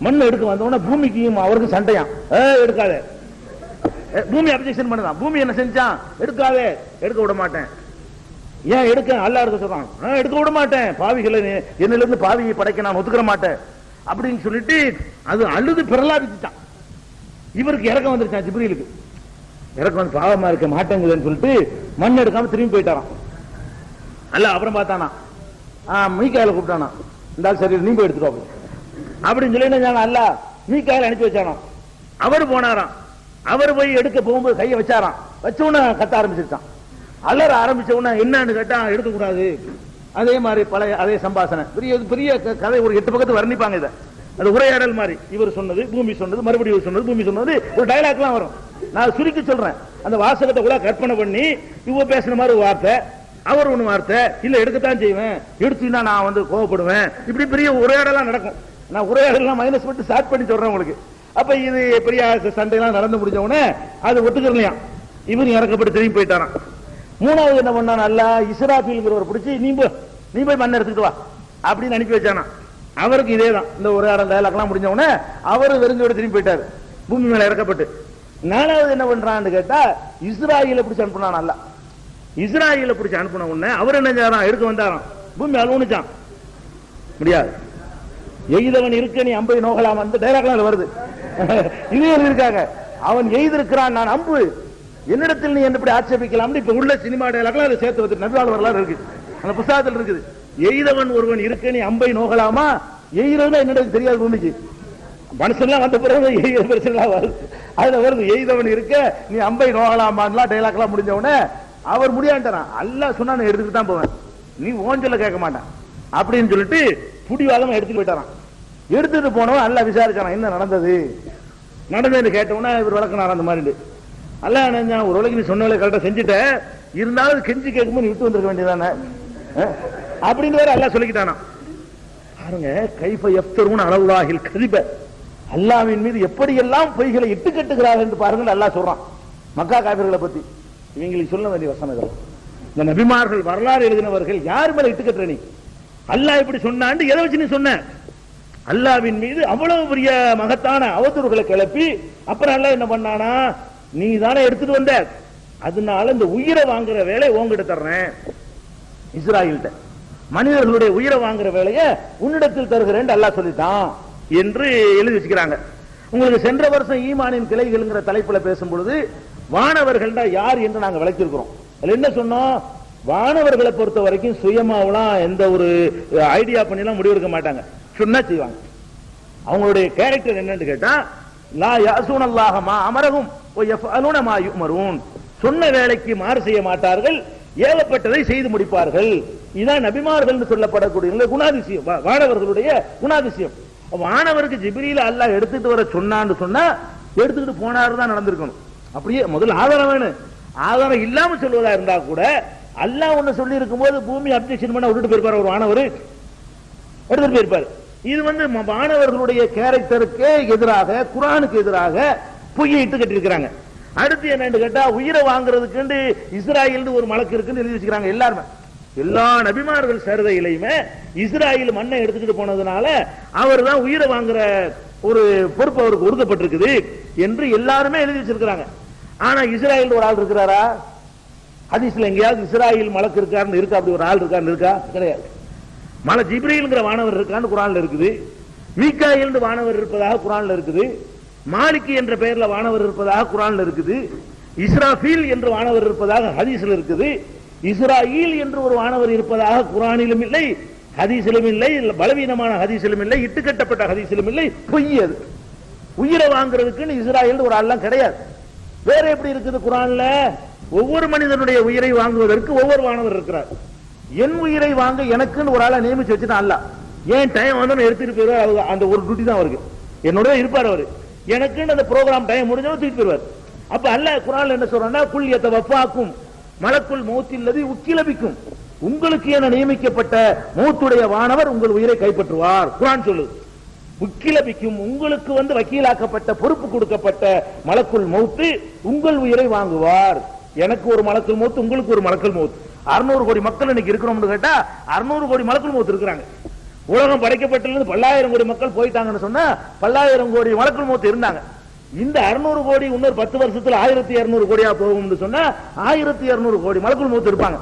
மண் எடுக்க வந்தோடனே பூமிக்கும் அவருக்கு சண்டையாம், எடுக்காத. பூமி அப்ஜெக்ஷன் பண்ணுதான். பூமி என்ன செஞ்சான், எடுக்காதே, எடுக்க விட மாட்டேன். ஏன் எடுக்க, அல்லாஹ் எடுக்க சொல்றான், எடுக்க விட மாட்டேன், பாவிகளை என்னில இருந்து பாவியை படைக்க நான் ஒத்துக்கிற மாட்டேன் அப்படின்னு சொல்லிட்டு அது அழுது பிரலாபிச்சுட்டான். இவருக்கு இறக்கம் வந்துருச்சான், ஜிப்ரீலுக்கு இறக்கம் வந்து பாவமா இருக்க மாட்டேங்குதுன்னு சொல்லிட்டு மண் எடுக்காம திரும்பி போயிட்டாராம். அல்லாஹ் அப்புறம் பார்த்தானா, மீகாயில கூப்பிட்டானா, இந்த சரி நீ போய் எடுத்துக்கோ அப்படின்னு சொல்லி என்ன, அல்லாஹ் மீகாயில அனுப்பி வச்சானா. அவர் போனாராம். அவர் போய் எடுக்க போகும்போது கையை வச்சாராம், வச்ச உடனே கத்த ஆரம்பிச்சிருச்சான். அலற ஆரம்பிச்ச உடனே என்னன்னு கேட்டா எடுக்க கூடாது. அதே மாதிரி பழைய அதே சம்பாஷணை, பெரிய பெரிய கதை, ஒரு 8 பக்கத்து வர்ணிப்பாங்க இதை. அது உரையாடல் மாதிரி, இவர் சொன்னது பூமி சொன்னது, மறுபடியும் இவர் சொன்னது பூமி சொன்னது, ஒரு டைலாக் எல்லாம் வரும். நான் சுருக்கி சொல்றேன், அந்த வாசகத்தை கூட கற்பனை பண்ணி இவ பேசுன மாதிரி ஒரு வார்த்தை, அவர் ஒண்ணு வார்த்தை இல்ல எடுக்கத்தான் செய்வேன், எடுத்தீங்கன்னா நான் வந்து கோவப்படுவேன். இப்படி பெரிய உரையாடலாம் நடக்கும். நான் உரையாடலாம் மைனஸ் பண்ணி ஸ்டார்ட் பண்ணி சொல்றேன் உங்களுக்கு. அப்ப இது பெரிய சண்டையெல்லாம் நடந்து முடிஞ்ச உடனே அது ஒத்துக்கலையா, இவரும் இறக்கப்பட்டு திரும்பி போயிட்டாராம். மூணாவது என்ன பண்ணான், அல்ல இஸ்ராஃபீல்ங்கிறவர் பிடிச்சி நீ போய் மண்ணை எடுத்துக்கிட்டு வா அப்படின்னு அனுப்பி வச்சானா. அவருக்கு இதே தான், இந்த உரையாடல் டயலாக்லாம் முடிஞ்ச உடனே அவரு வெறுங்கோட திரும்பி போயிட்டாரு, பூமி மேல இறக்கப்பட்டு. நாலாவது என்ன பண்றான்னு கேட்டா, இஸ்ராயேலை பிடிச்சி அனுப்புனான். அல்ல இஸ்ராயேலை பிடிச்சி அனுப்பின உடனே அவர் என்ன செய்யறான், எடுக்க வந்தாராம், பூமி அழுவுனுச்சான். முடியாது, எய்தவன் இருக்க நீ அம்பை நோகலாம், அந்த டைலாக்லாம் வருது. இதே இருக்காங்க, அவன் எய்திருக்கிறான் நான் அம்பு, என்னிடத்தில் நீ எப்படி ஆட்சேபிக்கலாம். இப்ப உள்ள சினிமா டைலாக்லாம் அதை சேர்த்து வந்து நபிவாழ் வரலாறு இருக்கு, அந்த புத்தகத்தில் இருக்குது. எய்தவன் ஒருவன் இருக்க நீ அம்பை நோகலாமா, எய்கிறதுனா என்னிடம் தெரியாது பூமிக்கு. மனுஷன்லாம் வந்த பிறகு எய்கிற பிரச்சனை வருது, அதுல வருது எய்தவன் இருக்க நீ அம்பை நோகலாமான்லாம் டைலாக்லாம் முடிஞ்ச உடனே அவர் முடியாண்டான். அல்லாஹ் சொன்னா நான் எடுத்துட்டு தான் போவேன், நீ ஓஞ்சல கேட்க மாட்டான் அப்படின்னு சொல்லிட்டு புடிவாதமா எடுத்துட்டு போயிட்டாரான். எடுத்துட்டு போனவன் அல்லாஹ் விசாரிச்சான், என்ன நடந்தது கேட்டவனா இவர் விளக்கினார். அந்த மாதிரி அல்லாஹ் நினைஞ்சான், ஒரு வேளைக்கு நீ சொன்ன வேலை கரெக்டா செஞ்சுட்ட, இருந்தாலும் கெஞ்சி கேட்கும்போது நீ விட்டு வந்திருக்க வேண்டியதானே அப்படின்னு வேற அல்லாஹ் சொல்லிக்கிட்டானா. பாருங்க, கைஃப யஃப்தரூன அலல்லாஹில் கதிப, அல்லாஹ்வின் மீது எப்படியெல்லாம் பொய்களை இட்டு கட்டுகிறார்கள் என்று பாருங்கள் அல்லாஹ் சொல்றான் மக்கா காபிர்களை பத்தி. இவங்களுக்கு சொல்ல வேண்டிய வசனங்கள், இந்த நபிமார்கள் வரலாறு எழுதினவர்கள் யார் மேல இட்டு கட்டுற நீ, அல்லாஹ் இப்படி சொன்னான்னு எதை வச்சு நீ சொன்ன? அல்லாஹ்வின் மீது அவ்வளவு பெரிய மகத்தான அவதூறுகளை கிளப்பி அப்புறம் அல்லாஹ் என்ன பண்ணானா, நீ தானே எடுத்துட்டு வந்த, அதனால இந்த உயிரை வாங்குற வேலை உங்ககிட்ட தர்றேன். இஸ்ராயேல்கிட்ட மனிதர்களுடைய உயிரை வாங்குற வேலையை உன்னிடத்தில் தருகிறேன் அல்லாஹ் சொல்லிட்டான் என்று எழுதி வச்சுக்கிறாங்க. உங்களுக்கு சென்ற வருஷம் ஈமானின் கிளைகள்ங்கிற தலைப்புல பேசும் பொழுது வானவர்கள் யார் என்று நாங்க விளக்கியிருக்கிறோம். அதுல என்ன சொன்னோம், வானவர்களை பொறுத்த வரைக்கும் சுயமாவெல்லாம் எந்த ஒரு ஐடியா பண்ணிலாம் முடிவெடுக்க மாட்டாங்க, சொன்னா செய்வாங்க. அவங்களுடைய கேரக்டர் என்னன்னு கேட்டா, லா யஸூனல்லாஹ மா அமரஹும் வ யஃஅலூன மா யுமரூன், சொன்ன வேலைக்கு மாறு செய்ய மாட்டார்கள், ஏவப்பட்டதை செய்து முடிப்பார்கள். இதான் நபிமார்கள் சொல்லப்படக்கூடிய குணாதிசயம், வானவர்களுடைய குணாதிசயம். வானவருக்கு ஜிப்ரீல் அல்லாஹ் எடுத்துட்டு வர சொன்னான்னு சொன்னா எடுத்துக்கிட்டு போனாரு தான் நடந்திருக்கணும். அப்படியே முதல்ல ஆதாரம் வேணும், ஆதாரம் இல்லாம சொல்வதா இருந்தா கூட அல்லாஹ் ஒண்ணு சொல்லி இருக்கும் போது பூமி அப்ஜெக்ஷன் பண்ண விட்டுட்டு போயிருப்பாரு, ஒரு வானவர் எடுத்துட்டு போயிருப்பாரு. இது வானவர்களுடைய கேரக்டருக்கு எதிராக, குர்ஆனுக்கு எதிராக பொய்யை இட்டு கட்டிருக்கிறாங்க. அடுத்து என்னன்னு கேட்டா, உயிரை வாங்குறதுக்கு இஸ்ராயேல் ஒரு மலக்கு இருக்குன்னு எழுதி வச்சுக்கிறாங்க. எல்லாருமே எல்லா நபிமார்கள் சரிதையிலையுமே இஸ்ராயேல் மண்ணை எடுத்துக்கிட்டு போனதுனால அவர் தான் உயிரை வாங்குற ஒரு பொறுப்பு அவருக்கு ஒதுக்கப்பட்டிருக்குது என்று எல்லாருமே எழுதி வச்சிருக்கிறாங்க. ஆனா இஸ்ராயேல் ஒரு ஆள் இருக்கிறாரா? ஹதீஸ்ல எங்கேயாவது இஸ்ராயேல் மலக்கு இருக்காருன்னு இருக்கா? அப்படி ஒரு ஆள் இருக்கான்னு இருக்கா? கிடையாது. மல ஜிப்ரீல்ங்கிற வானவர் இருக்கான்னு குர்ஆன்ல இருக்குது, மீகாயில் வானவர் இருப்பதாக குர்ஆன்ல இருக்குது, மாலிக் என்ற பெயர்ல வானவர் இருப்பதாக குர்ஆன்ல இருக்குது, இஸ்ராஃபீல் என்ற வானவர் இருப்பதாக ஹதீஸ்ல இருக்குது, இஸ்ராயீல் என்று ஒரு வானவர் இருப்பதாக குர்ஆனிலும் இல்லை, ஹதீஸிலும் இல்லை, பலவீனமான ஹதீஸிலும் இல்லை, இட்டுக்கட்டப்பட்ட ஹதீஸிலும் இல்லை, பொய். அது உயிரை வாங்குறதுக்குன்னு இஸ்ராயேல் ஒரு ஆள்லாம் கிடையாது. வேற எப்படி இருக்குது குர்ஆன்ல? ஒவ்வொரு மனிதனுடைய உயிரை வாங்குவதற்கு ஒவ்வொரு வானவர் இருக்கிறார். என் உயிரை வாங்க எனக்குன்னு ஒரு ஆளை நியமிச்சு வச்சுதான் அல்லாஹ். ஏன் டைம் வந்து எடுத்துட்டு போயிருவார், அந்த ஒரு டியூட்டி தான் அவருக்கு, என்னோட இருப்பார் அவரு, எனக்குன்னு அந்த ப்ரோக்ராம் டைம் முடிஞ்சவங்க தூக்கிட்டு போயிருவார். அப்ப அல்லாஹ் குர்ஆன்ல என்ன சொல்றான்னா, குல் யதவஃபாக்கும் மலக்குல் மௌத்தில்லதி உக்கிலபிக்கும், உங்களுக்கு என நியமிக்கப்பட்ட மௌத்துடைய வானவர் உங்கள் உயிரை கைப்பற்றுவார். குர்ஆன் சொல்லுது உக்கிலபிக்கும், உங்களுக்கு வக்கீலாக்கப்பட்ட பொறுப்பு கொடுக்கப்பட்ட மலக்குல் மௌத்து உங்கள் உயிரை வாங்குவார். எனக்கு ஒரு மலக்குல் மௌத், உங்களுக்கு ஒரு மலக்குல் மௌத். 600 கோடி மக்கள் இன்னைக்கு இருக்கிறோம்னு கேட்டா 600 கோடி மலக்குல் மௌத் இருக்கிறாங்க. உலகம் படைக்கப்பட்டிருந்து 10,000 கோடி மக்கள் போயிட்டாங்கன்னு சொன்னா 10,000 கோடி மலக்குல் மௌத் இருந்தாங்க. இந்த 600 கோடி இன்னொரு 10 வருஷத்துல 1200 கோடியா போகும்னு சொன்னா 1200 கோடி மலக்குல் மௌத் இருப்பாங்க.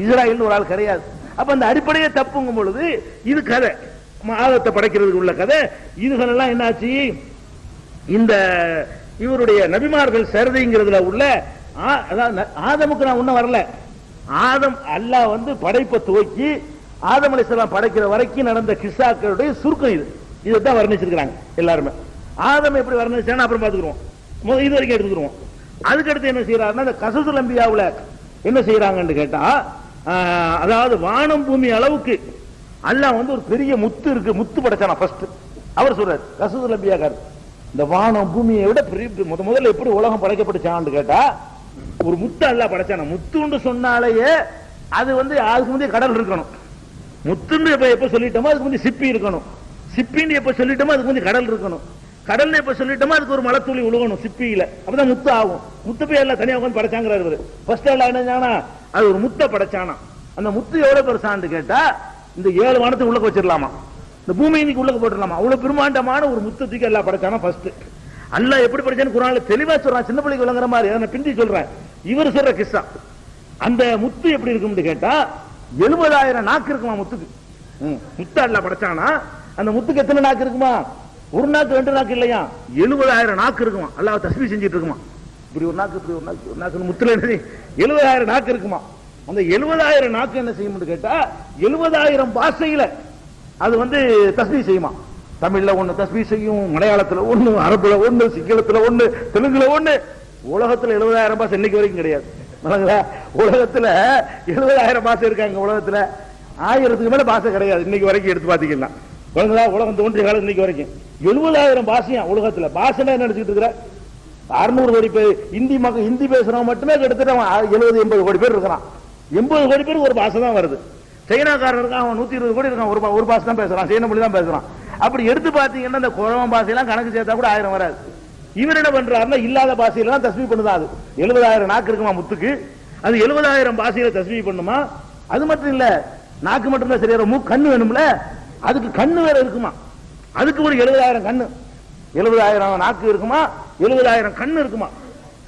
இஸ்ராயேல் ஒரு ஆள் கிடையாது. அப்ப அந்த அடிப்படையை தப்புங்கும் பொழுது இது கதை, ஆதத்தை படைக்கிறதுக்கு உள்ள கதை. இதுகளெல்லாம் என்னாச்சு, இந்த இவருடைய நபிமார்கள் சரிதைங்கிறதுல உள்ள ஆதமுக்கு நான் ஒன்னும் வரல. ஆதம் அல்லாஹ் படைப்பை துவக்கி ஆதம் அலைஹிஸ்ஸலாம் படைக்கிற வரைக்கும் நடந்த கிஸ்ஸாக்களுடைய சுருக்கம் இது. இதைத்தான் வர்ணிச்சிருக்கிறாங்க எல்லாருமே. ஆதம் எப்படி வர்ணிச்சான்னு அப்புறம் பார்த்துக்குருவோம், இது வரைக்கும் எடுத்துக்கிடுவோம். அதுக்கடுத்து என்ன செய்யறாருன்னா, இந்த கஸஸுல் அன்பியாவுல என்ன செய்யறாங்கன்னு கேட்டா, அதாவது வானம் பூமி அளவுக்கு அல்லாஹ் ஒரு பெரிய முத்து இருக்கு, முத்து படைச்சானா ஃபர்ஸ்ட். அவர் சொல்றாரு கஸஸுல் அன்பியாக்கார், இந்த வானம் பூமியை விட பெரிய முதல்ல எப்படி உலகம் படைக்கப்பட்டுச்சான்னு கேட்டா, ஒரு முத்து அல்லாஹ் படைச்சானா. முத்துன்னு சொன்னாலேயே அது வந்து அதுக்கு முந்தைய கடல் இருக்கணும். முத்துன்னு எப்ப சொல்லிட்டோமோ அதுக்கு முந்தைய சிப்பி இருக்கணும். சிப்பின்னு எப்ப சொல்லிட்டோமோ அதுக்கு முந்தைய கடல் இருக்கணும். கடல்ல எப்ப சொல்லிட்டோமோ அதுக்கு ஒரு மலைத்துளி உழுகணும் சிப்பியில, அப்பதான் முத்து ஆகும். முத்து போய் எல்லாம் தனியா உட்காந்து படைச்சாங்கிறாரு. ஃபர்ஸ்ட் எல்லாம் என்ன, அது ஒரு முத்தை படைச்சானா. அந்த முத்து எவ்வளவு பெருசான்னு கேட்டா இந்த 7 வானத்துக்கு உள்ள வச்சிடலாமா, இந்த பூமி இன்னைக்கு உள்ள போட்டுடலாமா, அவ்வளவு பிரம்மாண்டமான ஒரு முத்தத்துக்கு எல்லாம் படைச்சானா. ஃபர்ஸ்ட் அல்லாஹ் எப்படி படைச்சான்னு குர்ஆன்ல தெளிவா சொல்றான். சின்ன பிள்ளைக்கு விளங்குற மாதிரி நான் பிந்தி சொல்றேன். இவர் சொல்ற கிஸ்ஸா அந்த முத்து எப்படி இருக்கும்னு கேட்டா 70,000 நாக்கு இருக்குமா முத்துக்கு. முத்து அல்லாஹ் படைச்சானா அந்த முத்துக்கு எத்தனை நாக்கு இருக்குமா? ஒரு நாக்கு 2 நாக்கு இல்லையா, 70,000 நாக்கு இருக்குமா. அல்லாஹ் தஸ்பீஹ் செஞ்சிட்டு இருக்குமா. இப்படி ஒரு நாக்கு இப்படி ஒரு நாக்கு ஒரு நாக்கு முத்துல 70,000 நாக்கு இருக்குமா. அந்த 70,000 நாக்கு என்ன செய்யும் கேட்டா 70,000 பாஷையில அது வந்து தஸ்பீஹ் செய்யுமா. தமிழ்ல ஒண்ணு தஸ்பீஹ் செய்யும், மலையாளத்துல ஒண்ணு, அரபுல ஒண்ணு, சிங்களத்துல ஒண்ணு, தெலுங்குல ஒண்ணு. உலகத்துல 70,000 பாஷை இன்னைக்கு வரைக்கும் கிடையாது. உலகத்துல 70,000 பாஷை இருக்காங்க. உலகத்துல 1000க்கு மேல பாஷை கிடையாது இன்னைக்கு வரைக்கும் எடுத்து பாத்தீங்கன்னா. உலகம் தோன்றிய காலம் இன்னைக்கு வரைக்கும் 70,000 பாஷையா உலகத்துல. பாஷை என்ன நினைச்சிட்டு இருக்கிற 600 கோடி பேர் ஹிந்தி பேசுறவங்க மட்டுமே கிட்டத்தட்ட 70-80 கோடி பேர் இருக்கிறான். 80 கோடி பேர் ஒரு பாஷை தான் வருது. சைனாக்காரன் இருக்கான், அவன் 120 கோடி இருக்கான், ஒரு பாஷை தான் பேசுறான், சைன மொழி தான் பேசுறான். அப்படி எடுத்து பாத்தீங்கன்னா இந்த குழவன் பாஷையெல்லாம் கணக்கு சேர்த்தா கூட 1000 வராது. இவர் என்ன பண்றாருன்னா இல்லாத பாஷையில தஸ்பீஹ் பண்ணுதா. அது 70,000 நாக்கு இருக்குமா முத்துக்கு. அது 70,000 பாஷையில தஸ்பீஹ் பண்ணுமா. அது மட்டும் இல்ல, நாக்கு மட்டும் தான் சரியா, கண்ணு வேணும்ல, அதுக்கு கண்ணு வேற இருக்குமா. அதுக்கு ஒரு 70,000 கண்ணு, 70,000 நாக்கு இருக்குமா, 70,000 கண்ணு இருக்குமா.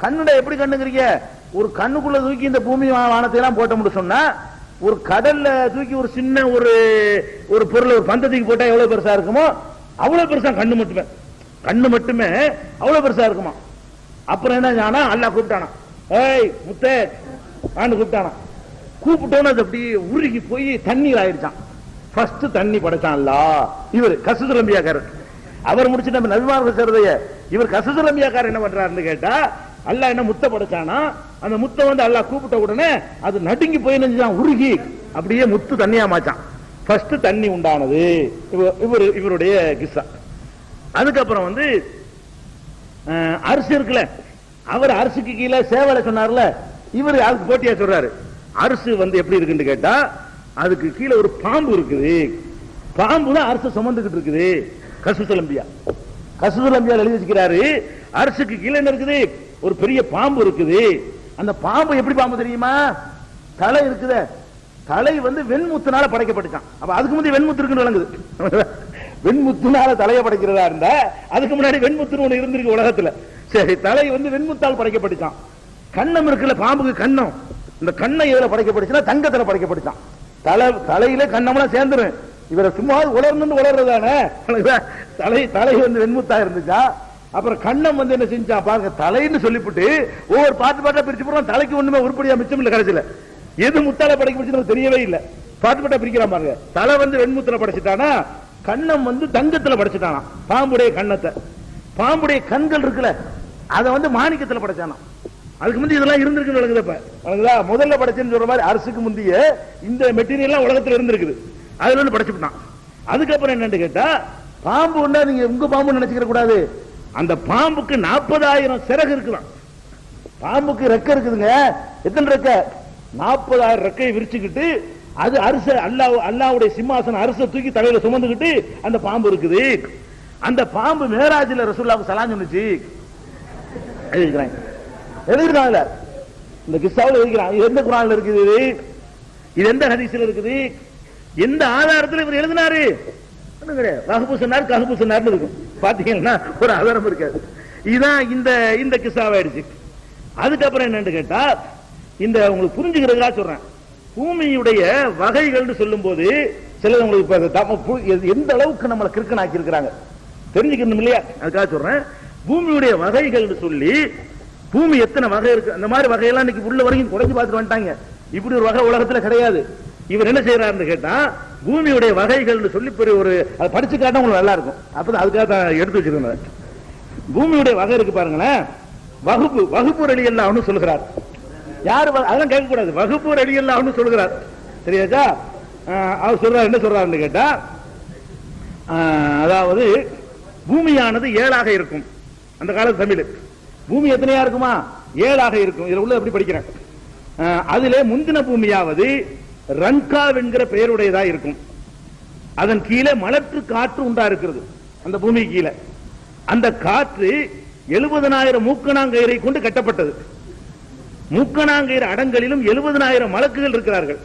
கண்ணுட எப்படி கண்ணுங்கிறீங்க? ஒரு கண்ணுக்குள்ள தூக்கி இந்த பூமி வானத்தை எல்லாம் போட்டோம்னு சொன்னா, ஒரு கடல்ல தூக்கி ஒரு சின்ன ஒரு பொருள் ஒரு பந்தத்துக்கு போட்டா எவ்வளவு பெருசா இருக்குமோ அவ்வளவு பெருசா கண்ணு மட்டுமே அவ்வளவு பெருசா இருக்குமா. அப்புறம் என்ன அல்லாஹ் கூப்பிட்டானா, ஏய் முத்தே ஆண்டு கூப்பிட்டானா. கூப்பிட்டோன்னு அது அப்படியே உருகி போய் தண்ணீர் ஆயிடுச்சான். ஃபர்ஸ்ட் தண்ணி படைச்சான் அல்லாஹ். இவர் கஸ்ஸுல் அன்பியாக்காரர். அவர் முடிச்சு நம்ம நபிமார்கள் சேர்தைய இவர் கஸ்ஸுல் அன்பியாக்காரர் என்ன பண்றாருன்னு கேட்டா, அல்லாஹ் என்ன முத்த படைச்சானா. அந்த முத்தை வந்து அல்லாஹ் கூப்பிட்ட உடனே அது நடுங்கி போய் நினைச்சான், உருகி அப்படியே முத்து தண்ணியா மாச்சான். ஃபர்ஸ்ட் தண்ணி உண்டானது இவருடைய கிஸ்ஸா. அதுக்கப்புறம் வந்து அரிசி இருக்குல்ல, அவர் அரிசிக்கு கீழே சேவலை சொன்னார்ல, இவர் அதுக்கு போட்டியா சொல்றாரு. அரிசி வந்து எப்படி இருக்குன்னு கேட்டா அதுக்கு கீழே ஒரு பாம்பு இருக்குது. பாம்பு தான் அரிசி சுமந்துகிட்டு இருக்குது. கஸ்ஸுல் அன்பியா எழுதி வச்சுக்கிறாரு. அரிசிக்கு கீழே என்ன இருக்குது? ஒரு பெரிய பாம்பு இருக்குது. அந்த பாம்பு எப்படி பாம்பு தெரியுமா? தலை இருக்குது. தலை வந்து வெண்முத்துனால படைக்கப்பட்டுச்சான். அப்ப அதுக்கு முன்னாடி வெண்முத்து இருக்குன்னு விளங்குது. வெண்முத்துனால தலையை படைக்கிறதா இருந்தா அதுக்கு முன்னாடி வெண்முத்துன்னு ஒண்ணு இருந்திருக்கு உலகத்துல. சரி, தலை வந்து வெண்முத்தால் படைக்கப்பட்டுச்சான். கண்ணம் இருக்குல்ல, பாம்புக்கு கண்ணம். இந்த கண்ணை எதுல படைக்கப்பட்டுச்சுன்னா தங்கத்துல படைக்கப்பட்டுச்சான். தலையில கண்ணம்லாம் சேர்ந்துரும். இவரை சும்மா உலர்றதானே. தலை வந்து வெண்முத்தா இருந்துச்சா. அப்புறம் கண்ணம் வந்து என்ன செஞ்சா பாருங்க, தலைன்னு சொல்லிவிட்டு ஒவ்வொரு பாட்டா பிரிச்சு போடுறான். தலைக்கு ஒண்ணுமே உருப்படியா மிச்சம் இல்ல. கடைசியில எது முத்தால படைக்கப்பட்டு தெரியவே இல்லை. பாட்டா பிரிக்கிறான் பாருங்க. தலை வந்து வெண்முத்துல படைச்சிட்டானா, கண்ணம் வந்து தங்கத்துல படைச்சிட்டானா. பாம்புடைய கண்ணத்தை, பாம்புடைய கண்கள் இருக்குல்ல, அதை வந்து மாணிக்கத்துல படைச்சானா. அதுக்கு முந்தைய இதெல்லாம் இருந்திருக்கு. முதல்ல படைச்சுன்னு சொல்ற மாதிரி அரசுக்கு முந்தைய இந்த மெட்டீரியல் உலகத்துல இருந்திருக்குது. அதுல வந்து படைச்சுட்டான். அதுக்கப்புறம் என்னன்னு கேட்டா, பாம்பு ஒண்ணா நீங்க உங்க பாம்பு நினைச்சுக்க கூடாது. அந்த பாம்புக்கு 40,000 சிறகு இருக்கலாம். பாம்புக்கு ரெக்கை இருக்குதுங்க. எத்தனை ரெக்கை? 40,000 ரெக்கையை விரிச்சுக்கிட்டு அது அரிச அல்லாவுடைய சிம்மாசனம் அரிச தூக்கி தலையில சுமந்துக்கிட்டு அந்த பாம்பு இருக்குது. அந்த பாம்பு மேராஜில ரசூலுல்லாஹ்வுக்கு சலாம் சொன்னுச்சு. எழுதிருக்காங்க. இந்த கிஸ்ஸாவில் எழுதிக்கிறான். இது எந்த குர்ஆன்ல இருக்குது? இது எந்த ஹதீஸ்ல இருக்குது? எந்த ஆதாரத்தில் இவர் எழுதினாரு? கஹ்பு சொன்னார் இருக்கும். பாத்தீங்கன்னா ஒரு ஆதாரம் இருக்காது. இதுதான் இந்த கிஸ்ஸாவாயிடுச்சு. அதுக்கப்புறம் என்னன்னு கேட்டா, இந்த உங்களுக்கு புரிஞ்சுக்கிறதுக்காக சொல்றேன். பூமியுடைய வகைகள் சொல்லும் போது சிலது உங்களுக்கு எந்த அளவுக்கு நம்மளை கிறுக்கனாக்கி இருக்கிறாங்க தெரிஞ்சுக்கணும் இல்லையா? அதுக்காக சொல்றேன். பூமியுடைய வகைகள் சொல்லி பூமி எத்தனை வகை இருக்கு, அந்த மாதிரி வகையெல்லாம் இன்னைக்கு உள்ள வரைக்கும் குறைஞ்சு பார்த்துட்டு வந்துட்டாங்க. இப்படி ஒரு வகை உலகத்துல கிடையாது. இவர் என்ன செய்யறாருன்னு கேட்டா, பூமியுடைய வகைகள் சொல்லி ஒரு அதை படிச்சு காட்ட உங்களுக்கு நல்லா இருக்கும். அப்பதான் அதுக்காக தான் எடுத்து வச்சிருக்கேன். பூமியுடைய வகை இருக்கு பாருங்களேன். வகுப்பு ரலியல்லாஹு சொல்லுகிறார். யாரு அதெல்லாம் கேட்க கூடாது. வகுப்பு ரலியல்லாஹு சொல்லுகிறார். சரியாச்சா? அவர் சொல்றாரு, என்ன சொல்றாருன்னு கேட்டா, அதாவது பூமியானது 7ஆக இருக்கும். அந்த காலத்து தமிழ் பூமி எத்தனையா இருக்குமா? 7ஆக இருக்கும். இதுல உள்ள எப்படி படிக்கிறேன்? அதிலே முந்தின பூமியாவது ரன்கா என்கிற பெயருடையதா இருக்கும். அதன் கீழே மலற்று காற்று உண்டா இருக்கிறது. அந்த பூமி கீழே அந்த காற்று 70,000 மூக்கணாங்கயிறை கொண்டு கட்டப்பட்டது. மூக்கணாங்கயிறு அடங்கலிலும் 70,000 மலக்குகள் இருக்கிறார்கள்.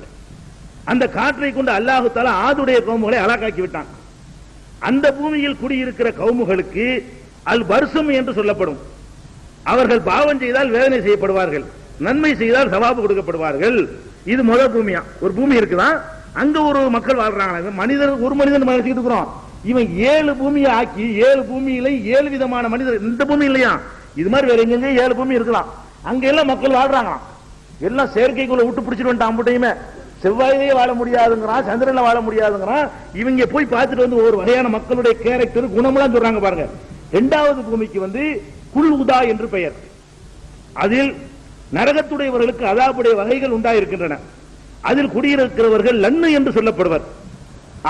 அந்த காற்றை கொண்டு அல்லாஹு தஆலா ஆதுடைய கவுமுகளை ஹலாக்காக்கி விட்டான். அந்த பூமியில் குடியிருக்கிற கவுமுகளுக்கு அல் பர்சம் என்று சொல்லப்படும். அவர்கள் பாவம் செய்தால் வேதனை செய்யப்படுவார்கள், நன்மை செய்தால் சவாபு கொடுக்கப்படுவார்கள். இது முதல் பூமியா. ஒரு பூமி இருக்குதான், அங்க ஒரு மக்கள் வாழ்றாங்க. மனிதர் ஒரு மனிதன் நினைச்சிட்டு இருக்கிறோம். இவன் 7 பூமியை ஆக்கி 7 பூமியில 7 விதமான மனிதர். இந்த பூமி இல்லையா, இது மாதிரி வேற எங்க 7 பூமி இருக்கலாம். அங்க எல்லாம் மக்கள் வாழ்றாங்க. எல்லாம் செயற்கைக்குள்ள விட்டு பிடிச்சிட்டு வந்துட்டான். அம்புட்டையுமே செவ்வாயிலேயே வாழ முடியாதுங்கிறான், சந்திரன்ல வாழ முடியாதுங்கிறான். இவங்க போய் பார்த்துட்டு வந்து ஒரு வகையான மக்களுடைய கேரக்டர் குணமெல்லாம் சொல்றாங்க பாருங்க. 2வது பூமிக்கு வந்து குல் உதா என்று பெயர். அதில் நரகத்துடையவர்களுக்கு அதாபுடைய வகைகள் உண்டாயிருக்கின்றன. அதில் குடியிருக்கிறவர்கள் லன்னு என்று சொல்லப்படுவர்.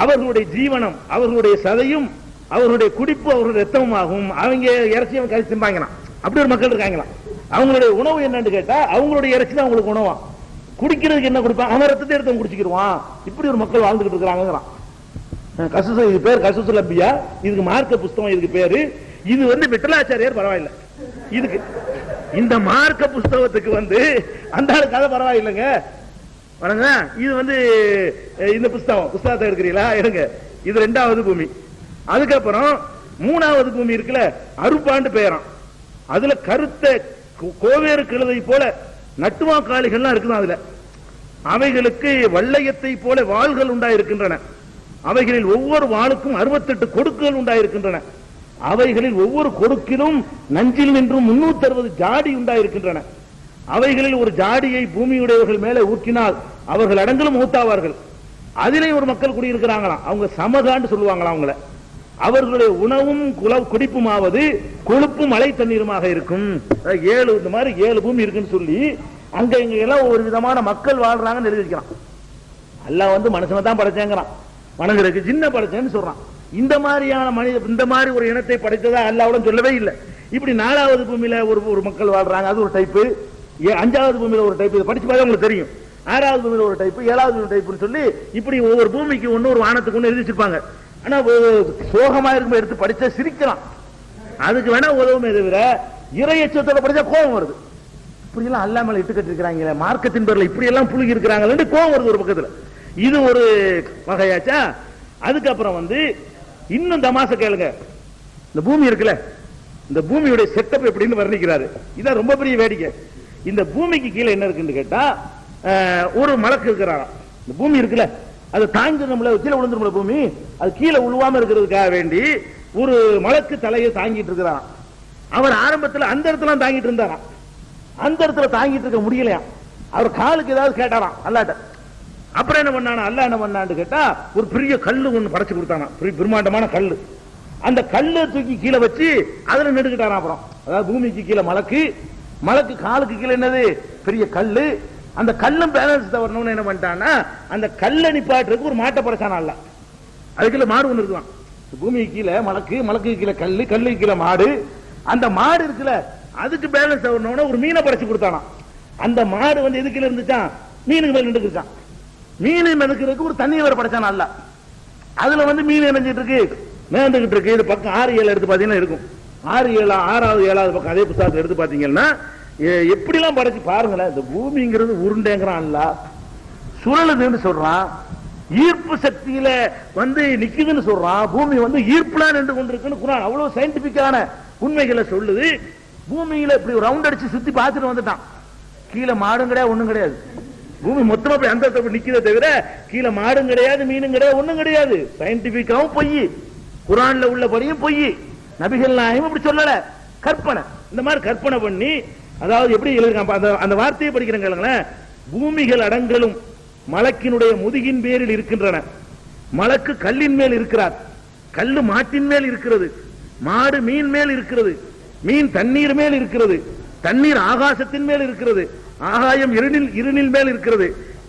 அவர்களுடைய ஜீவனம், அவர்களுடைய சதையும், அவர்களுடைய குடிப்பு, அவர்களுடைய ரத்தமும் அவங்க இறைச்சியும் கறி திம்பாங்களாம். அப்படி ஒரு மக்கள் இருக்காங்களாம். அவங்களுடைய உணவு என்னன்னு கேட்டா அவங்களுடைய இறைச்சி தான் அவங்களுக்கு உணவா. குடிக்கிறதுக்கு என்ன கொடுப்பாங்க, அவன் ரத்தத்தை எடுத்து குடிச்சுக்கிடுவான். இப்படி ஒரு மக்கள் வாழ்ந்துகிட்டு இருக்கிறாங்கிறான். இது பேர் கசுசுல் அம்பியா. இதுக்கு மார்க்க புஸ்தகம் இதுக்கு பேரு. இது வந்து விட்டலாச்சாரியார் பரவாயில்லை. இதுக்கு இந்த மார்க்க புஸ்தகத்துக்கு வந்து அந்த கதை பரவாயில்லைங்க. வணங்க. இது வந்து இந்த புஸ்தகத்தை எடுக்கிறீங்களா, எடுங்க. இது 2வது பூமி. அதுக்கப்புறம் 3வது பூமி இருக்குல்ல, அருப்பாண்டு பெயரான். அதுல கருத்த கோவேறு கழுதை போல நட்டுவா காளிகள்லாம் இருக்குது. அதுல அவைகளுக்கு வள்ளையத்தை போல வாள்கள் உண்டாயிருக்கின்றன. அவைகளில் ஒவ்வொரு வாளுக்கும் 68 கொடுக்குகள் உண்டாயிருக்கின்றன. அவைகளில் ஒவ்வொரு கொடுக்கிலும் நஞ்சில் நின்றும் 360 ஜாடி உண்டாயிருக்கின்றன. அவைகளில் ஒரு ஜாடியை பூமியுடையவர்கள் மேலே ஊற்றினால் அவர்கள் அடங்கலும் மூத்தாவார்கள். அதிலே ஒரு மக்கள் குடியிருக்கிறாங்களாம். அவங்க சமதான்னு சொல்லுவாங்களாம். அவங்கள அவர்களுடைய உணவும் குடிப்புமாவது கொழுப்பு மழை தண்ணீருமாக இருக்கும். 7 இந்த மாதிரி 7 பூமி இருக்குன்னு சொல்லி அங்க இங்க எல்லாம் ஒரு விதமான மக்கள் வாழ்றாங்கன்னு எழுதி வைக்கிறான். அல்லாஹ் வந்து மனுஷனை தான் படைச்சேங்கிறான், மனிதருக்கு ஜின்ன படைச்சேன்னு சொல்றான். இந்த மாதிரியான மனித இந்த மாதிரி ஒரு இனத்தை படைத்ததா அல்லாஹ்வுடன் சொல்லவே இல்லை. இப்படி 4வது பூமியில ஒரு மக்கள் வாழ்றாங்க, அது ஒரு டைப்பு. 5வது பூமியில ஒரு டைப், இதை படிச்சு பார்த்தா உங்களுக்கு தெரியும். 6வது பூமியில ஒரு டைப்பு, 7வது ஒரு டைப்புன்னு சொல்லி இப்படி ஒவ்வொரு பூமிக்கு ஒன்னு ஒரு வானத்துக்கு ஒன்று எழுதி வச்சிருப்பாங்க. ஆனா சோகமா இருக்கும் எடுத்து படிச்சா சிரிக்கலாம், அதுக்கு வேணா உதவுமே தவிர இறையச்சத்தோட படிச்சா கோபம் வருது. இப்படி எல்லாம் அல்லா மேல இட்டு கட்டிருக்கிறாங்க, மார்க்கத்தின் பேர்ல இப்படி எல்லாம் புழுகி இருக்கிறாங்க, கோபம் வருது ஒரு பக்கத்துல. இது ஒரு வகையாச்சா. அதுக்கப்புறம் வந்து இன்னும் தமாச கேளுங்க. இந்த பூமி இருக்குல்ல, இந்த பூமியுடைய செட்டப் எப்படின்னு வர்ணிக்கிறாரு. இதான் ரொம்ப பெரிய வேடிக்கை. இந்த பூமிக்கு கீழே என்ன இருக்குன்னு கேட்டா ஒரு மலக்கு இருக்கிறாராம். இந்த பூமி இருக்குல்ல, அது தாங்கிடும்ல, கீழே விழுந்துரும்ல பூமி, அது கீழே உழுவாம இருக்கிறதுக்காக வேண்டி ஒரு மலக்கு தலையை தாங்கிட்டு இருக்கிறாராம். அவர் ஆரம்பத்தில் அந்த இடத்துல தாங்கிட்டு இருந்தாராம். அந்த இடத்துல தாங்கிட்டு இருக்க முடியலையா, அவர் காலுக்கு ஏதாவது கேட்டாராம் அல்லாட்ட. அப்புறம் என்ன பண்ணானா, அல்ல என்ன பண்ணான்னு கேட்டா ஒரு பெரிய கல்லு ஒண்ணு படைச்சு கொடுத்தானா, பிரம்மாண்டமான கல்லு. அந்த கல்லை தூக்கி கீழே வச்சு அதுல நெடுக்கிட்டாராம். அப்புறம் அதாவது பூமிக்கு கீழே மலக்கு, மலக்கு காலுக்கு கீழே என்னது பெரிய கல்லு. அந்த கல்லும் பேலன்ஸ் வரணும்னு என்ன பண்ணிட்டான்னா அந்த கல்லை நிப்பாட்டுறதுக்கு ஒரு மாட்டை படைச்சானா. அல்ல அதுக்குள்ள மாடு ஒண்ணு இருக்குதான். பூமிக்கு கீழே மலக்கு, மலக்கு கீழே கல்லு, கல்லுக்கு கீழே மாடு. அந்த மாடு இருக்குல்ல, அதுக்கு பேலன்ஸ் வரணும்னா ஒரு மீனை படைச்சு கொடுத்தானா. அந்த மாடு வந்து எதுக்குள்ள இருந்துச்சான், மீனுக்கு மேல நின்றுச்சான். மீனை மெதுக்கிறதுக்கு ஒரு தண்ணி வர படைச்சானா. அல்ல அதுல வந்து மீன் இணைஞ்சிட்டு இருக்கு, மேந்துகிட்டு இருக்கு. இது பக்கம் 6, 7 எடுத்து பாத்தீங்கன்னா இருக்கும். 6, 7, 6வது 7வது பக்கம் அதே புத்தகத்தை எடுத்து பாத்தீங்கன்னா எப்படி எல்லாம் படைச்சு பாருங்களேன். இந்த பூமிங்கிறது உருண்டைங்கிறான், அல்ல சுழலுதுன்னு சொல்றான், ஈர்ப்பு சக்தியில வந்து நிக்குதுன்னு சொல்றான். பூமி வந்து ஈர்ப்புலாம் நின்று கொண்டிருக்குன்னு குர்ஆன் அவ்வளவு சயின்டிபிக்கான உண்மைகளை சொல்லுது. பூமியில இப்படி ரவுண்ட் அடிச்சு சுத்தி பார்த்துட்டு வந்துட்டான். கீழே மாடும் கிடையாது, ஒண்ணும் கிடையாது. பூமி மொத்தமா போய் அந்த நிக்கிறத தவிர கீழே மாடும் கிடையாது, மீனும் கிடையாது, ஒண்ணும் கிடையாது. சயின்டிபிக்காவும் பொய், குர்ஆன்ல உள்ளபடியும் பொய். நபிகள் நாயகம் இப்படி சொல்லல, கற்பனை. இந்த மாதிரி கற்பனை பண்ணி, அதாவது எப்படி எழுதுறாங்க அந்த வார்த்தையை படிக்கிறேன். பூமிகள் அடங்கலும் மலக்கினுடைய முதுகின் பேரில் இருக்கின்றன. மலக்கு கல்லின் மேல் இருக்கிறார், கல்லு மாட்டின் மேல் இருக்கிறது, மாடு மீன் மேல் இருக்கிறது, மீன் தண்ணீர் மேல் இருக்கிறது, தண்ணீர் ஆகாசத்தின் மேல் இருக்கிறது, ஆகாயம் இருளின் மேல் இருக்கிறது.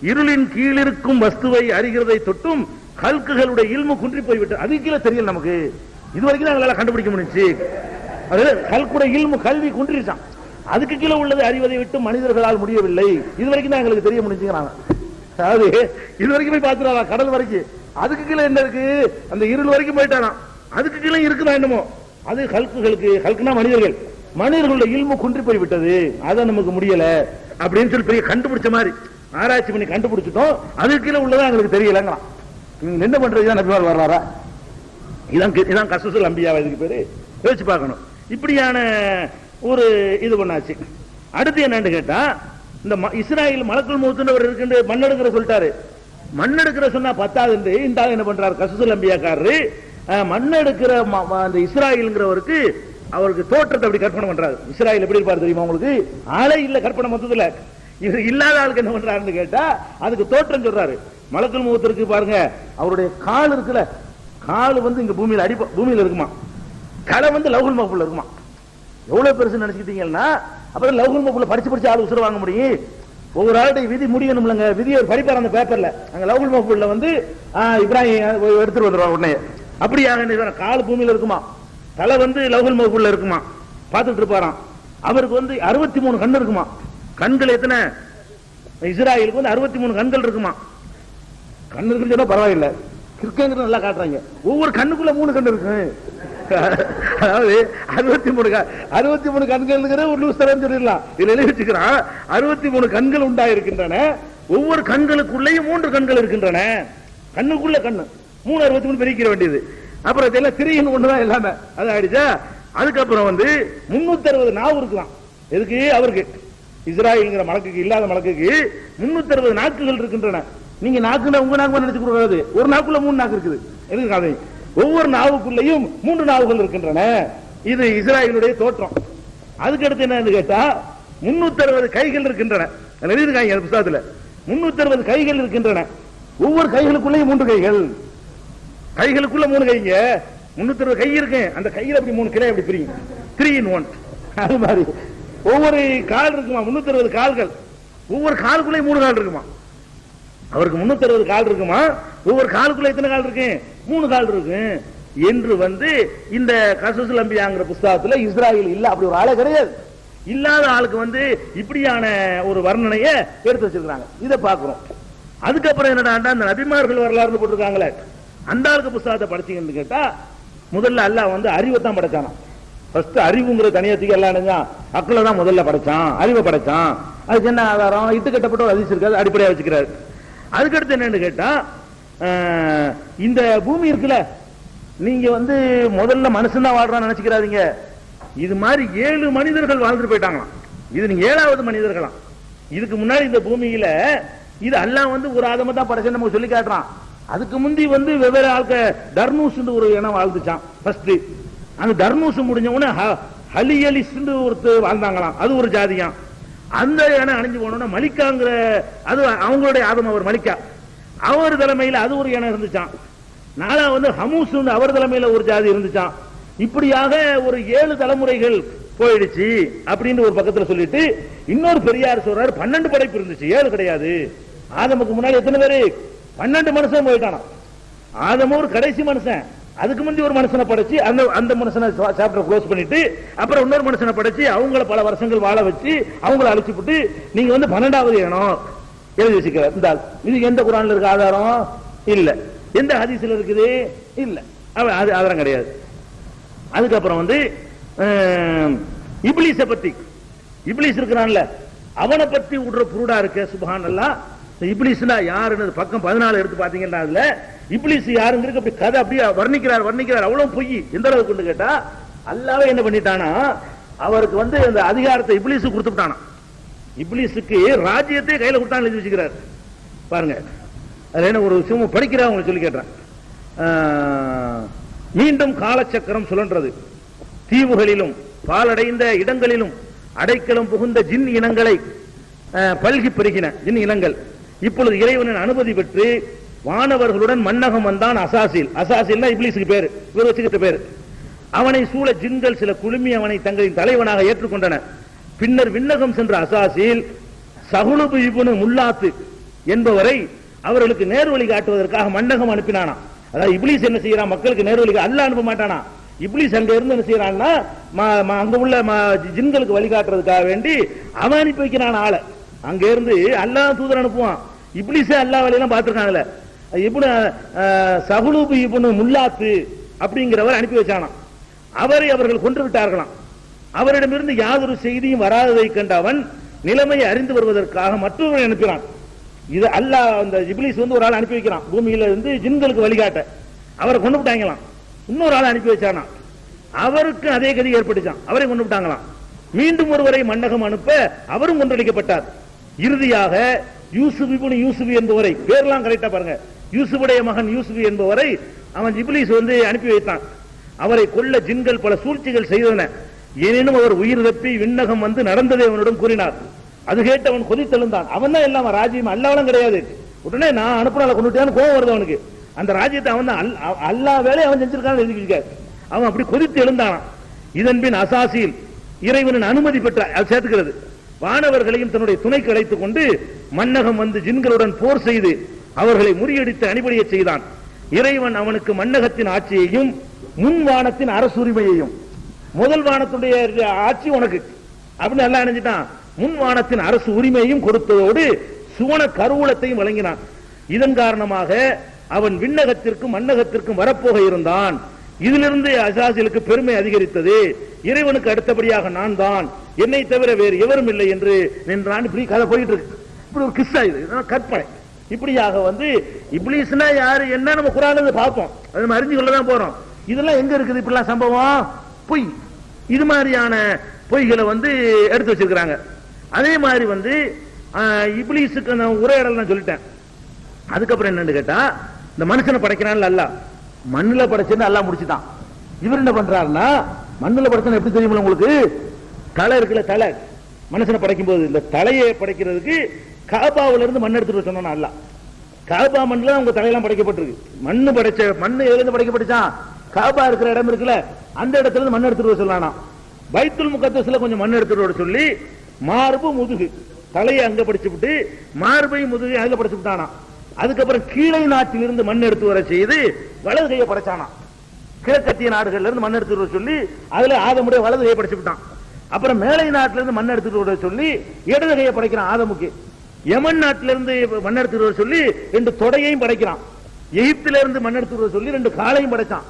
இருளின் கீழ் இருக்கும் வஸ்துவை அறிகிறதை தொட்டும் கல்குகளுடைய இல்மு குன்றி போய்விட்டு அது கீழே தெரியல நமக்கு. இதுவரைக்கும் எங்களால் கண்டுபிடிக்க முடிஞ்சு. கல்குடைய இல்மு கல்வி குன்றிச்சான். அதுக்கு கீழே உள்ளது அறிவதை விட்டு மனிதர்களால் முடியவில்லை. இதுவரைக்கும் தான் எங்களுக்கு தெரிய முடிஞ்சுங்கிறாங்க. அதாவது இது வரைக்கும் போய் பார்த்துருவா, கடல் வரைக்கும். அதுக்கு கீழே என்ன இருக்கு? அந்த இருள் வரைக்கும் போயிட்டானா, அதுக்கு கீழே இருக்குதா என்னமோ. அது ஹல்குனா மனிதர்கள், மனிதர்களுடைய இல்மு குன்றி போய் விட்டது, அதை நமக்கு முடியல அப்படின்னு சொல்லி பெரிய கண்டுபிடிச்ச மாதிரி ஆராய்ச்சி பண்ணி கண்டுபிடிச்சிட்டோம். அதுக்கு கீழே உள்ளதா எங்களுக்கு தெரியலங்களாம். நீங்க என்ன பண்றது? நபிமார் வர்றாரா? இதான் கஸ்ஸுல் அம்பியா, இதுக்கு பேரு. யோசிச்சு பார்க்கணும். இப்படியான ஒரு இது பண்ணாச்சு. அடுத்து என்னன்னு கேட்டா, இந்த இஸ்ராயல் மலக்குல் மௌத்துன்றவர் இருக்கு, மண்ணெடுக்கிற சொல்லிட்டாரு. மண்ணெடுக்கிற சொன்னா பத்தாது. இந்த என்ன பண்றாரு கஸ்ஸுல் அம்பியாக்காரரு, மண்ணெடுக்கிற அந்த இஸ்ராயல்ங்கிறவருக்கு அவருக்கு தோற்றத்தை அப்படி கற்பனை பண்றாரு. இஸ்ராயல் எப்படி இருப்பாரு தெரியுமா உங்களுக்கு? ஆளே இல்ல கற்பனை மொத்தத்துல. இது இல்லாத ஆளுக்கு என்ன பண்றாருன்னு கேட்டா அதுக்கு தோற்றம் சொல்றாரு. மலக்குல் மௌத் இருக்கு பாருங்க, அவருடைய கால் இருக்குல்ல, கால் வந்து இங்க பூமியில இருக்குமா, தலை வந்து லவ்ஹுல் மஹ்ஃபூல்ல இருக்குமா. எவ்வளவு பெருசு நினைச்சுக்கிட்டீங்கன்னா அப்புறம் லவ்ஹுல் மஹ்ஃபூல்ல படிச்சு ஆளு உசுர வாங்க முடியும். ஒவ்வொரு ஆளுடைய விதி முடியணும்லங்க. விதியை படிப்பார் அந்த பேப்பர்ல. அங்க லவ்ஹுல் மஹ்ஃபூல்ல வந்து இப்ராஹிம் எடுத்துட்டு வந்துருவாங்க உடனே. அப்படியாக கால் பூமியில இருக்குமா, தலை வந்து லவ்ஹுல் மஹ்ஃபூல்ல இருக்குமா, பார்த்துட்டு இருப்பாராம். அவருக்கு வந்து 63 கண் இருக்குமா. கண்கள் எத்தனை? இஸ்ராயலுக்கு வந்து 63 கண்கள் இருக்குமா. கண் இருக்குன்னு சொன்னா பரவாயில்ல, கிறுக்கங்கிறது நல்லா காட்டுறாங்க. ஒவ்வொரு கண்ணுக்குள்ள 3 கண் இருக்கு. அதாவது 63 கண்கள் ஒரு லூஸ் தரம் சொல்லிடலாம். இதுல எழுதி வச்சுக்கிறான் 63 கண்கள் உண்டாயிருக்கின்றன. ஒவ்வொரு கண்களுக்குள்ளேயும் 3 கண்கள் இருக்கின்றன. கண்ணுக்குள்ள கண்ணு 3 63 பிரிக்கிற வேண்டியது. அப்புறம் இதெல்லாம் திரையின் ஒண்ணுதான் எல்லாமே. அது ஆயிடுச்சா. அதுக்கப்புறம் வந்து 360 நாவு இருக்கலாம். எதுக்கு? அவருக்கு இஸ்ராயல்ங்கிற மலக்குக்கு, இல்லாத மலக்குக்கு 360 நாக்குகள் இருக்கின்றன. நீங்க நாக்குல உங்க நாக்கு நினைச்சு கூடாது. ஒரு நாக்குள்ள 3 நாக்கு இருக்குது. எதுக்கு கதை? ஒவ்வொரு நாவுக்குள்ளேயும் 3 நாவுகள் இருக்கின்றன. இது இஸ்ராயலுடைய தோற்றம். அதுக்கு அடுத்து என்ன கேட்டா 360 கைகள் இருக்கின்றன. எழுதியிருக்காங்க புத்தகத்துல. 360 கைகள் இருக்கின்றன. ஒவ்வொரு கைகளுக்குள்ளேயும் 3 கைகள். கைகளுக்குள்ள 3 கைங்க. 360 கை இருக்கு. அந்த கையில அப்படி 3 கிளை அப்படி பிரியும். 3 in 1. அது மாதிரி ஒவ்வொரு கால் இருக்குமா, 360 கால்கள். ஒவ்வொரு காலுக்குள்ளேயும் 3 கால் இருக்குமா. அவருக்கு 360 கால் இருக்குமா. ஒவ்வொரு காலுக்குள்ள எத்தனை கால் இருக்கு? 3 கால் இருக்கு என்று வந்து இந்த கஸ்ஸுல் அம்பியாங்கிற புத்தகத்துல இஸ்ராயல் இல்ல, அப்படி ஒரு ஆளே கிடையாது. இல்லாத ஆளுக்கு வந்து இப்படியான ஒரு வர்ணனையை எடுத்து வச்சிருக்காங்க. இதை பார்க்கிறோம். அதுக்கப்புறம் என்னடா, அந்த நபிமார்கள் வரலாறுன்னு போட்டிருக்காங்களே, அந்த ஆளுக்கு புத்தகத்தை படிச்சீங்கன்னு கேட்டா முதல்ல அல்லாஹ் வந்து அறிவை தான் படைச்சானா. ஃபர்ஸ்ட் அறிவுங்கிற தனியத்துக்கு எல்லாம் அக்களை தான் முதல்ல படைச்சான், அறிவை படைச்சான். அதுக்கு என்ன ஆதாரம்? இட்டு கட்டப்பட்ட ஒரு ஹதீஸ் இருக்காது, அடிப்படையா வச்சுக்கிறாரு. அதுக்கடுத்து என்னன்னு கேட்டா இந்த பூமி இருக்குல்ல, நீங்க வந்து முதல்ல மனுஷன் தான் வாழ்றான்னு நினைச்சுக்கிறாதீங்க. இது மாதிரி 7 மனிதர்கள் வாழ்ந்துட்டு போயிட்டாங்களாம். இது நீங்க 7வது மனிதர்களாம். இதுக்கு முன்னாடி இந்த பூமியில இது அல்லாஹ் வந்து ஒரு ஆதம தான் படைச்சேன்னு நமக்கு சொல்லி காட்டுறான். அதுக்கு முந்தி வந்து வெவ்வேறு ஆட்க தர்னூஸ் ஒரு இனம் வாழ்ந்துச்சான். ஃபர்ஸ்ட் அந்த தர்னூஸ் முடிஞ்ச உடனே ஹலியலிஸ் ஒருத்தர் வாழ்ந்தாங்களாம். அது ஒரு ஜாதியாம். அந்த இனம் அணிஞ்சு போனோம்னா மலிக்காங்கிற, அது அவங்களுடைய ஆதம், அவர் மலிக்கா, அவர் தலைமையில் அது ஒரு இனம் இருந்துச்சான். நாளா வந்து ஹமூஸ் அவர் தலைமையில ஒரு ஜாதி இருந்துச்சான். இப்படியாக ஒரு 7 தலைமுறைகள் போயிடுச்சு அப்படின்னு ஒரு பக்கத்துல சொல்லிட்டு இன்னொரு பெரியார் சொல்றாரு 12 படைப்பு இருந்துச்சு, 7 கிடையாது. ஆதமுக்கு முன்னாடி எத்தனை பேரு? 12 மனுஷன் போயிட்டானா. ஆதமும் ஒரு கடைசி மனுஷன். அதுக்கு முந்தி ஒரு மனுஷனை படைச்சு அந்த மனுஷனை சாப்டர் க்ளோஸ் பண்ணிட்டு அப்புறம் இன்னொரு மனுஷனை படைச்சு அவங்கள பல வருஷங்கள் வாழ வச்சு அவங்கள அழிச்சு போட்டு நீங்க வந்து 12வது இனம் எழுதி வச்சுக்கிறார். இந்த இதுக்கு எந்த குர்ஆன்ல இருக்கு ஆதாரம்? இல்ல. எந்த ஹதீஸ்ல இருக்குது? இல்ல. அது ஆதாரம் கிடையாது. அதுக்கப்புறம் வந்து இப்லீஸை பத்தி, இப்லீஸ் இருக்கிறான்ல அவனை பத்தி விடுற புருடா இருக்க. சுப்ஹானல்லாஹ். இப்லீஸ்னா யாருன்னு பக்கம் 14 எடுத்து பாத்தீங்கன்னா அதுல இப்லீஸ் யாருங்கிறது அப்படி கதை அப்படியே வர்ணிக்கிறார். அவ்வளவு பொய். எந்த அளவுக்கு கொண்டு கேட்டா அல்லாஹ்வே என்ன பண்ணிட்டானா, அவருக்கு வந்து அந்த அதிகாரத்தை இப்லீஸுக்கு கொடுத்துட்டானா. இப்லீஸுக்கு ராஜ்யத்தை கையில கொடுத்தான்னு எழுதி வச்சுக்கிறார் பாருங்க. அதுல என்ன ஒரு விஷயம் படிக்கிறா உங்களுக்கு சொல்லி கேட்டேன். மீண்டும் காலச்சக்கரம் சுழன்றது. தீவுகளிலும் பாலடைந்த இடங்களிலும் அடைக்கலம் புகுந்த ஜின் இனங்களை பல்கி பெருகின ஜின் இனங்கள். இப்பொழுது இறைவனின் அனுமதி பெற்று வானவர்களுடன் மன்னகம் வந்தான் அசாசில். அசாசில்னா இப்லீஸுக்கு பேரு, இவர் வச்சுக்கிட்ட பேரு. அவனை சூழ ஜின்கள் சில குழுமி அவனை தங்களின் தலைவனாக ஏற்றுக்கொண்டன. பின்னர் விண்ணகம் சென்ற அசாசில் சகுலுபு இப்னு முல்லாத்து என்பவரை அவர்களுக்கு நேர்வழி காட்டுவதற்காக மன்னகம் அனுப்பினானா. அதாவது இப்லீஸ் என்ன செய்யறான்? மக்களுக்கு நேர்வழி அல்லாஹ் அனுப்ப மாட்டானா. இப்லீஸ் அங்க இருந்து என்ன செய்யறான்னா அங்க உள்ள ஜின்களுக்கு வழிகாட்டுறதுக்காக வேண்டி அவன் அனுப்பி வைக்கிறான் ஆளை. அங்க இருந்து அல்லாஹ் தூதர் அனுப்புவான். இப்லீஸே அல்லாஹ் வேலையெல்லாம் பார்த்திருக்காங்கல்ல. இப்னு சஹ்லூப் இப்னு முல்லாத்து அப்படிங்கிறவர் அனுப்பி வச்சானாம். அவரை அவர்கள் கொன்று விட்டார்களாம். அவரிடமிருந்து யாதொரு செய்தியும் வராததை கண்ட அவன் நிலைமையை அறிந்து வருவதற்காக மற்றொருவரை அனுப்பினான். இது அல்லாஹ் அந்த இப்லீஸ் ஒரு ஆள் அனுப்பி வைக்கிறான் பூமியில இருந்து ஜின்களுக்கு வழிகாட்ட. அவரை கொண்டு விட்டாங்களாம். இன்னொரு ஆள் அனுப்பி வச்சானா, அவருக்கு அதே கதி ஏற்பட்டுச்சான், அவரை கொண்டு விட்டாங்களாம். மீண்டும் ஒருவரை மன்னகம் அனுப்ப அவரும் கொன்றளிக்கப்பட்டார். இறுதியாக யூசுப் இப்னு யூசுப் என்பவரை, பேர்லாம் கரெக்டா பாருங்க, யூசுஃபுடைய மகன் யூசுப் என்பவரை அவன் இப்லீஸ் அனுப்பி வைத்தான். அவரை கொல்ல ஜின்கள் பல சூழ்ச்சிகள் செய்தன. எனினும் அவர் உயிர் தப்பி விண்ணகம் வந்து நடந்ததை அவனிடம் கூறினார். அது கேட்டு அவன் கொதித்தெழுந்தான். அவன் தான் எல்லாம் ராஜ்யம், அல்லாவெல்லாம் கிடையாது. உடனே நான் அனுப்புனால கொண்டுட்டான்னு கோவம் வருது அவனுக்கு. அந்த ராஜ்யத்தை அவன் தான் அல்லா வேலை அவன் செஞ்சிருக்கான்னு எழுதிக்க. அவன் அப்படி கொதித்து எழுந்தானான். இதன் பின் அசாசியில் இறைவனின் அனுமதி பெற்ற சேர்த்துக்கிறது. வானவர்களையும் தன்னுடைய துணைக்கு அழைத்துக் கொண்டு மன்னகம் வந்து ஜின்களுடன் போர் செய்து அவர்களை முறியடித்து அணிபடிய செய்தான். இறைவன் அவனுக்கு மன்னகத்தின் ஆட்சியையும் முன் வானத்தின் அரசுரிமையையும், முதல் வானத்துடைய ஆட்சி உனக்கு அப்படின்னு எல்லாம் நினைச்சிட்டான், முன் வானத்தின் அரசு உரிமையையும் கொடுத்ததோடு சுவன கருவூலத்தையும் வழங்கினான். இதன் காரணமாக அவன் விண்ணகத்திற்கும் மன்னகத்திற்கும் வரப்போக இருந்தான். இதிலிருந்து அசாசிலுக்கு பெருமை அதிகரித்தது. இறைவனுக்கு அடுத்தபடியாக நான் தான், என்னை தவிர வேறு எவரும் இல்லை என்று நின்றான். இப்படி கதை போயிட்டு இருக்கு. இப்படி ஒரு கிஸ்ஸா, இது கற்பனை. இப்படியாக இப்லீஸ்னா யாரு என்ன நம்ம குர்ஆன்ல பார்ப்போம், அது நம்ம அறிஞ்சு கொள்ளதான் போறோம். இதெல்லாம் எங்க இருக்குது இப்படிலாம் சம்பவம்? பொய். இது மாதிரியான பொய்களை எடுத்து வச்சிருக்கிறாங்க. அதே மாதிரி இப்லீஸுக்கு நான் உரையாடல் நான் சொல்லிட்டேன். அதுக்கப்புறம் என்னன்னு கேட்டா, இந்த மனுஷனை படைக்கிறான்ல அல்லாஹ், மண்ணுல படைச்சுன்னு அல்லாஹ் முடிச்சுட்டான். இவர் என்ன பண்றாருன்னா, மண்ணுல படைச்சா எப்படி தெரியுமா உங்களுக்கு? தலை இருக்குல்ல, தலை மனுஷனை படைக்கும் போது இந்த தலையை படைக்கிறதுக்கு காபாவில இருந்து மண் எடுத்துட்டு சொன்னா அல்லாஹ். காபா மண்ணுல அவங்க தலையெல்லாம் படைக்கப்பட்டிருக்கு. மண்ணு படைச்ச மண்ணு எதுல படைக்கப்பட்டுச்சான்? காபா இருக்கிற இடம் இருக்குல்ல, அந்த இடத்துல இருந்து மண் எடுத்துட்டு சொல்லலாம். பைத்துல் முகத்தஸ்ல கொஞ்சம் மண் எடுத்துட்டு சொல்லி மார்பு முதுகு தலையை அங்க படிச்சு விட்டு மார்பை முதுகு அதுல படிச்சு விட்டானா. அதுக்கப்புறம் கீழே நாட்டில் இருந்து மண் எடுத்து வர செய்து வலது கையை படைச்சானா. கிழக்கத்திய நாடுகள்ல இருந்து மண் எடுத்துட்டு வர சொல்லி அதுல ஆதமுடைய வலது கையை படைச்சு விட்டான். அப்புறம் மேலை நாட்டில இருந்து மண் எடுத்துட்டு வர சொல்லி இடது கையை படைக்கிறான் ஆதமுக்கு. யமன் நாட்டில இருந்து மண் எடுத்துட்டு வர சொல்லி 2 தொடையையும் படைக்கிறான். எகிப்தில இருந்து மண் எடுத்துட்டு வர சொல்லி 2 காலையும் படைச்சான்.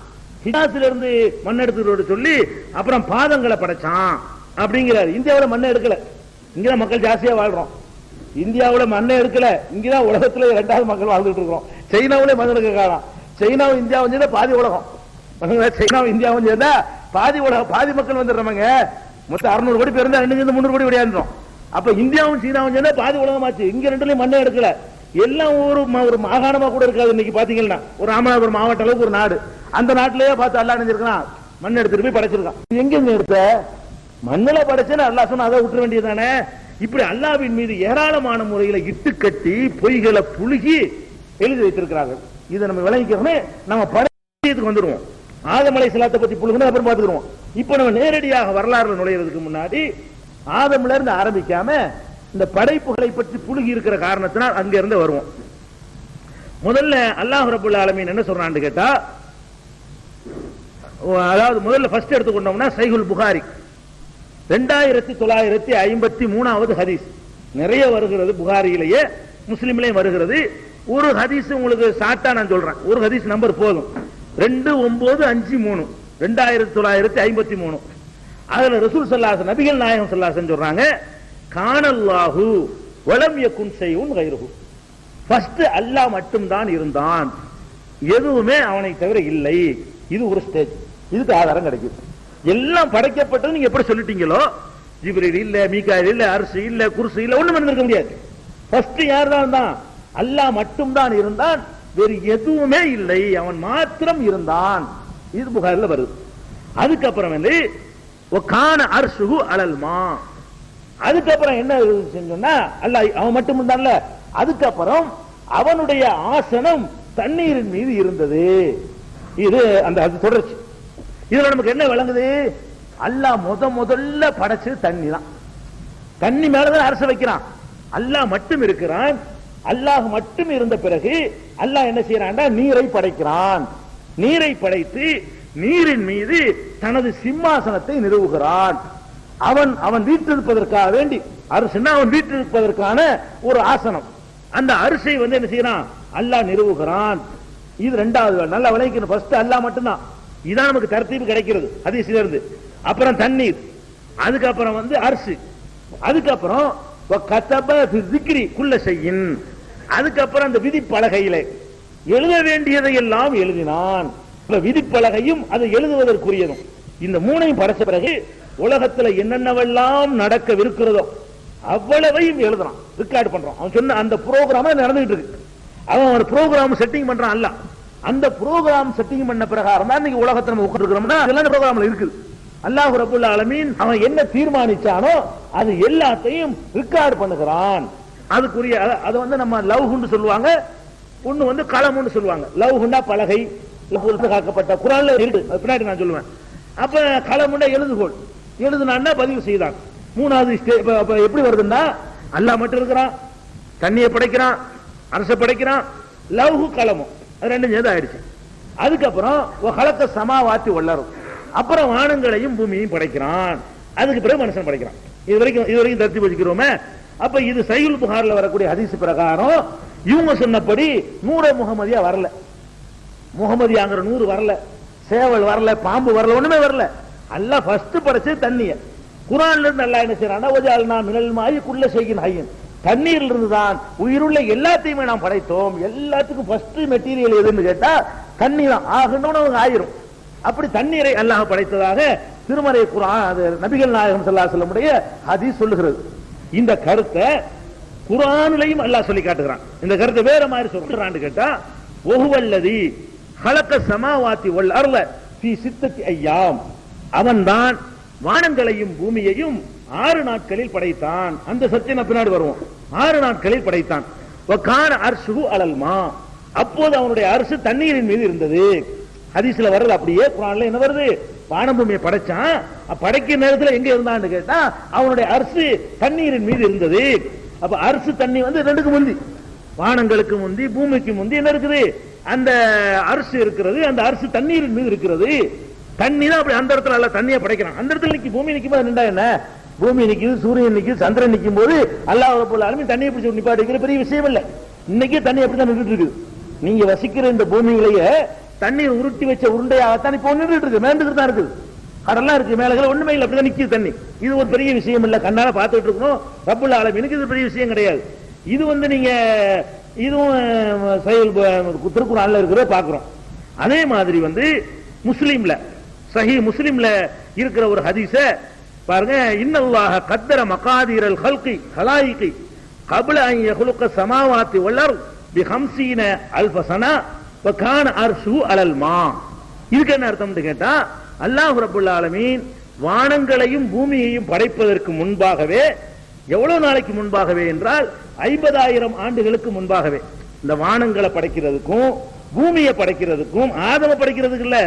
ஹிஜாஸ்ல இருந்து மண் எடுத்துட்டு வர சொல்லி அப்புறம் பாதங்களை படைச்சான் அப்படிங்கிறார். இந்தியாவில் மண்ணை எடுக்கல, இங்கதான் மக்கள் ஜாஸ்தியா வாழ்றோம். இந்தியாவில் மண்ணை எடுக்கல, இங்கதான் உலகத்துல 2வது மக்கள் வாழ்ந்துட்டு இருக்கிறோம். சைனாவிலே மண் எடுக்க காலம். சைனாவும் இந்தியாவும் சேர்ந்தா பாதி உலகம். சைனாவும் இந்தியாவும் சேர்ந்தா பாதி உலகம், பாதி மக்கள் வந்துடுறாங்க. மொத்தம் 600 கோடி பேர் இருந்தா 200 கோடி விளையாடுறோம். அப்ப இந்தியாவும் சீனாவும் சேர்ந்தா பாதி உலகமாச்சு. இங்க 2லயும் மண்ணை எடுக்கல. எல்லாம் ஒரு மாகாணமா கூட இருக்காது. இன்னைக்கு பாத்தீங்கன்னா ஒரு ராமநாதபுரம் மாவட்ட அளவுக்கு ஒரு நாடு, அந்த நாட்டிலேயே பார்த்து அல்லாஹ் நினைச்சிருக்கான், மண் எடுத்துட்டு போய் படைச்சிருக்கான். எங்க எடுத்த மண்ணில படைச்சுன்னு அல்லாஹ் சொன்னா அதை விட்டுற வேண்டியதானே? இப்படி அல்லாஹ்வின் மீது ஏராளமான முறையில இட்டு கட்டி பொய்களை புழுகி எழுதி வைத்திருக்கிறார்கள். இதை நம்ம விளங்கிக்கிறோமே, நம்ம படையத்துக்கு வந்துடுவோம். ஆதம் அலைஹிஸ்ஸலாத்தை பத்தி புழுகுன்னு அப்புறம் பார்த்துக்கிறோம். இப்ப நம்ம நேரடியாக வரலாறுல நுழையிறதுக்கு முன்னாடி ஆதம்ல இருந்து ஆரம்பிக்காம இந்த படைப்புகளை பற்றி புழுகி இருக்கிற காரணத்தினால் அங்க இருந்து வருவோம். முதல்ல அல்லாஹ் ரப்பல் ஆலமீன் என்ன சொல்றான்னு கேட்டா, அதாவது முதல்ல ஃபர்ஸ்ட் எடுத்துக்கொண்டோம்னா சஹீஹுல் புகாரி 2953வது ஹதீஸ் நிறைய வருகிறது. புகாரியிலேயே முஸ்லிம்லயும் வருகிறது. ஒரு ஹதீஸ் உங்களுக்கு ஷார்ட்டா நான் சொல்றேன், ஒரு ஹதீஸ் நம்பர் போதும். 2953 2953. அதுல ரசூல் ஸல்லல்லாஹு அலைஹி வஸல்லம் நபிகள் நாயகம் ஸல்லல்லாஹு அலைஹி வஸல்லம் சொல்றாங்க, கானல்லாஹு வலம் யகுன் ஷைஉன் கைருஹு. ஃபர்ஸ்ட் அல்லாஹ் மட்டும் தான் இருந்தான், எதுவுமே அவனை தவிர இல்லை. இது ஒரு ஸ்டேஜ். இதுக்கு ஆதாரம் கிடைக்கும். எல்லாம் படைக்கப்பட்டது நீங்க எப்படி சொல்லிட்டீங்களோ, ஜிப்ரீல் இல்ல, மீகாயில் இல்ல, அர்ஷ் இல்ல, குர்சி இல்ல, ஒண்ணும் இருக்க முடியாது. ஃபர்ஸ்ட் யார் தான் இருந்தான்? அல்லாஹ் மட்டும் தான் இருந்தான், வேறு எதுவுமே இல்லை, அவன் மாத்திரம் இருந்தான். இது புகாரில வருது. அதுக்கப்புறம் கான அர்ஷுஹு அலல் மா. அதுக்கப்புறம் என்ன சொன்னா, அல்லாஹ் அவன் மட்டும் இருந்தான்ல, அதுக்கப்புறம் அவனுடைய ஆசனம் தண்ணீரின் மீது இருந்தது. இது அந்த தொடர்ச்சி. இதுல நமக்கு என்ன விளங்குது? அல்லாஹ் முதல்ல படைச்சது தண்ணி தான். தண்ணி மேலதான் அரச வைக்கிறான். அல்லாஹ் மட்டும் இருக்கிறான். அல்லாஹ் மட்டும் இருந்த பிறகு அல்லாஹ் என்ன செய்யறான்? நீரை படைக்கிறான். நீரை படைத்து நீரின் மீது தனது சிம்மாசனத்தை நிறுவுகிறான். அவன் வீற்றிருப்பதற்காக வேண்டி, அரசுனா அவன் வீற்றிருப்பதற்கான ஒரு ஆசனம். அந்த அரிசை வந்து என்ன செய்யறான், அல்லாஹ் நிறுவுகிறான். இது ரெண்டாவது. நல்லா விளைக்கணும். ஃபர்ஸ்ட் அல்லாஹ் மட்டும்தான். இதான் நமக்கு தர்த்தீபு கிடைக்கிறது ஹதீஸ்ல இருந்து. அப்புறம் தண்ணீர், அதுக்கப்புறம் வந்து அரிசி, அதுக்கப்புறம் கதப ஃபி ذிக்ரி குல்ல ஷைஇன், அதுக்கப்புறம் அந்த விதிப்பலகையில எழுத வேண்டியதை எல்லாம் எழுதினான். விதிப்பலகையும் அதை எழுதுவதற்குரியதும் இந்த மூணையும் படைச்ச பிறகு உலகத்துல என்னென்னவெல்லாம் நடக்கவிருக்கிறதோ அவ்வளவையும் எழுதுறான், ரெக்கார்ட் பண்றான். அவன் சொன்ன அந்த ப்ரோக்ராம் நடந்துகிட்டு இருக்கு. அவன் ஒரு ப்ரோக்ராம் செட்டிங் பண்றான். அல்ல அந்த ப்ரோக்ராம் செட்டிங் பண்ண பிரகாரம் தான் இன்னைக்கு உலகத்துல நம்ம உட்கார்ந்துருக்கிறோம்னா அதெல்லாம் ப்ரோக்ராம்ல இருக்குது. அல்லாஹ் ரப்பல் ஆலமீன் அவன் என்ன தீர்மானிச்சானோ அது எல்லாத்தையும் ரெக்கார்ட் பண்ணுகிறான். அதுக்குரிய அது வந்து நம்ம லவ்ஹுன்னு சொல்லுவாங்க, ஒண்ணு வந்து கலமுன்னு சொல்லுவாங்க. லவ்ஹுன்னா பலகை, காக்கப்பட்ட குர்ஆன்ல இருக்கு, பின்னாடி நான் சொல்லுவேன். அப்ப கலமுன்னா எழுதுகோள், எழுதுனான்னா பதிவு செய்தான். மூணாவது எப்படி வருதுன்னா அல்லாஹ் மட்டும் இருக்கிறான், தண்ணியை படைக்கிறான், அரச படைக்கிறான், லவ்ஹு கலமும் அது ரெண்டும் சேர்ந்து ஆயிடுச்சு. அதுக்கப்புறம் கலக்க சமாவாத்தி வல்லரும், அப்புறம் வானங்களையும் பூமியையும் படைக்கிறான். அதுக்கு பிறகு மனுஷன் படைக்கிறான். இது வரைக்கும் தர்த்தி வச்சுக்கிறோமே. அப்ப இது சஹீஹுல் புகாரில வரக்கூடிய ஹதீஸ் பிரகாரம் இவங்க சொன்னபடி நூறு முகமதியா வரல, முகமதியாங்கிற நூறு வரல, சேவல் வரல, பாம்பு வரல, ஒண்ணுமே வரல. அல்லாஹ் ஃபர்ஸ்ட் படைச்சது தண்ணிய. குர்ஆன்ல இருந்து அல்லாஹ் என்ன செய்யறானா வஜஅல்னா மினல் மாஇ குல்ல ஷைஇன் ஹய்யின், தண்ணீரில் இருந்து தான் உயிருள்ள எல்லாத்தையுமே நாம் படைத்தோம். எல்லாத்துக்கும் ஃபர்ஸ்ட் மெட்டீரியல் எதுன்னு கேட்டா தண்ணி தான். ஆகணும்னு ஆயிரும். அப்படி தண்ணீரை அல்லாஹ் படைத்ததாக திருமறை குர்ஆன், அது நபிகள் நாயகம் ஸல்லல்லாஹு அலைஹி வஸல்லமுடைய ஹதீஸ் சொல்லுகிறது. இந்த கருத்தை குர்ஆனிலையும் அல்லாஹ் சொல்லி காட்டுகிறான். இந்த கருத்தை வேற மாதிரி சொல்றான்னு கேட்டா வஹுவல்லதி ஹலக ஸமாவாத்தி வல் அர்ல ஃபீ சித்தத்தி அய்யாம், அவன்தான் வானங்களையும் பூமியையும் 6 நாட்களில் படைத்தான். அந்த சத்தியம் பின்னாடி வருவோம். 6 நாட்களில் படைத்தான். வகான அர்ஷுஹு அலல் மா, அப்போது அவனுடைய அரசு தண்ணீரின் மீது இருந்தது. ஹதீஸ்ல வருது. அப்படியே குர்ஆன்ல என்ன வருது, வானம் பூமியை படைச்சான், படைக்கிற நேரத்தில் எங்க இருந்தான்னு கேட்டா அவனுடைய அரசு தண்ணீரின் மீது இருந்தது. அப்ப அரசு தண்ணி வந்து ரெண்டுக்கு முந்தி, வானங்களுக்கு முந்தி பூமிக்கு முந்தி என்ன இருக்குது, அந்த அரசு இருக்கிறது. அந்த அரசு தண்ணீரின் மீது இருக்கிறது. தண்ணி தான் அப்படி அந்த இடத்துல அல்ல தண்ணியை படைக்கிறான். அந்த இடத்துல நிக்கி பூமி நிக்கும் போது நின்றா என்ன, பூமி நிக்குது, சூரியன் நிக்குது, சந்திரன் நிக்கும் போது அல்லாஹ் ரப்பல் ஆலமீன் தண்ணியை பிடிச்சி நிப்பாட்டிக்கிற பெரிய விஷயம் இல்ல. இன்னைக்கு தண்ணி அப்படிதான் நின்றுட்டு இருக்குது. நீங்க வசிக்கிற இந்த பூமியிலேயே தண்ணீர் உருட்டி வச்ச உருண்டையாகத்தான் இப்போ நின்றுட்டு இருக்கு, மேண்டுக்கிட்டு தான் இருக்குது. கடல்லாம் இருக்கு, மேலகள் ஒண்ணுமே இல்லை, அப்படிதான் நிக்குது தண்ணி. இது ஒரு பெரிய விஷயம் இல்ல, கண்ணால பார்த்துட்டு இருக்கணும். ரப்பல் ஆலமீனுக்கு இது பெரிய விஷயம் கிடையாது. இது வந்து நீங்க இதுவும் திருக்குர்ஆன்ல இருக்கிற பாக்குறோம். அதே மாதிரி வந்து முஸ்லிம்ல சஹீஹ் முஸ்லிம்ல இருக்கிற ஒரு ஹதீஸ பாருங்க. இன்னல்லாஹ கத்தர மகாதீரல் ஹல்கி ஹலாயிகி கப்ல அன் யஹ்லுக ஸமாவாத்தி வல் அர்த் பி 50 அல்ஃப ஸனா வ கான அர்ஷுஹு அலல் மா. இதுக்கு என்ன அர்த்தம்னு கேட்டா அல்லாஹ் ரப்பல் ஆலமீன் வானங்களையும் பூமியையும் படைப்பதற்கு முன்பாகவே, எவ்வளவு நாளைக்கு முன்பாகவே என்றால் 50,000 ஆண்டுகளுக்கு முன்பாகவே இந்த வானங்களை படைக்கிறதுக்கும் பூமியை படைக்கிறதுக்கும் ஆதம படைக்கிறதுக்கு இல்ல,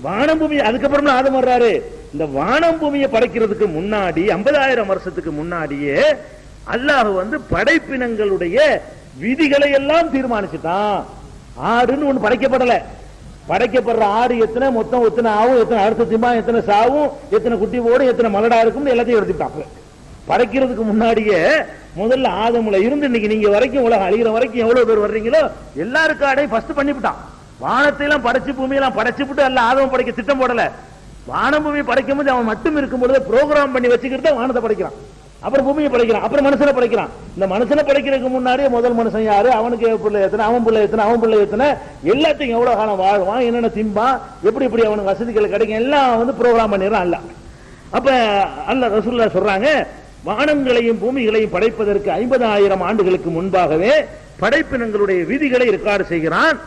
வானம் பூமி அதுக்கப்புறம் ஆதம் வர்றாரு. இந்த வானம் பூமியை படைக்கிறதுக்கு முன்னாடி 50,000 வருஷத்துக்கு முன்னாடியே அல்லாஹ் வந்து படைப்பினங்களுடைய விதிகளை எல்லாம் தீர்மானிச்சுட்டான். ஆடுன்னு ஒண்ணு படைக்கப்படல. படைக்கப்படுற ஆடு எத்தனை, மொத்தம் எத்தனை ஆகும், எத்தனை அடுத்த திமா, எத்தனை சாவும், எத்தனை குட்டி போடும், எத்தனை மலடா இருக்கும், எல்லாத்தையும் எடுத்துட்டான். படைக்கிறதுக்கு முன்னாடியே முதல்ல ஆதமுல இருந்து இன்னைக்கு நீங்க வரைக்கும் உலகம் அழிகிற வரைக்கும் எவ்வளவு பேர் வர்றீங்களோ எல்லாருக்கும் ஆடை ஃபர்ஸ்ட் பண்ணிவிட்டான். வானத்தை எல்லாம் படைச்சு பூமியெல்லாம் படைச்சுட்டு அல்ல ஆதம் படைக்க திட்டம் போடல. வானம் பூமியை படைக்கும் போது அவன் மட்டும் இருக்கும் பொழுது ப்ரோக்ராம் பண்ணி வச்சுக்கிட்டு வானத்தை படைக்கிறான், அப்புறம் பூமியை படைக்கிறான், அப்புறம் மனுஷனை படைக்கிறான். இந்த மனுஷனை படைக்கிறதுக்கு முன்னாடியே முதல் மனுஷன் யாரு, அவனுக்கு பிள்ளை எத்தனை, அவன் பிள்ளை எத்தனை, அவன் பிள்ளை எத்தனை, எல்லாத்தையும் எவ்வளவு காலம் வாழ்வான், என்னென்ன திம்பான், எப்படி எப்படி அவனுக்கு வசதிகள் கிடைக்கும், எல்லாம் வந்து ப்ரோக்ராம் பண்ணிடுறான் அல்ல. அப்ப அல்ல ரசூலுல்லாஹ் சொல்றாங்க, வானங்களையும் பூமிகளையும் படைப்பதற்கு 50,000 ஆண்டுகளுக்கு முன்பாகவே படைப்பினங்களுடைய விதிகளை ரெக்கார்டு செய்கிறான்.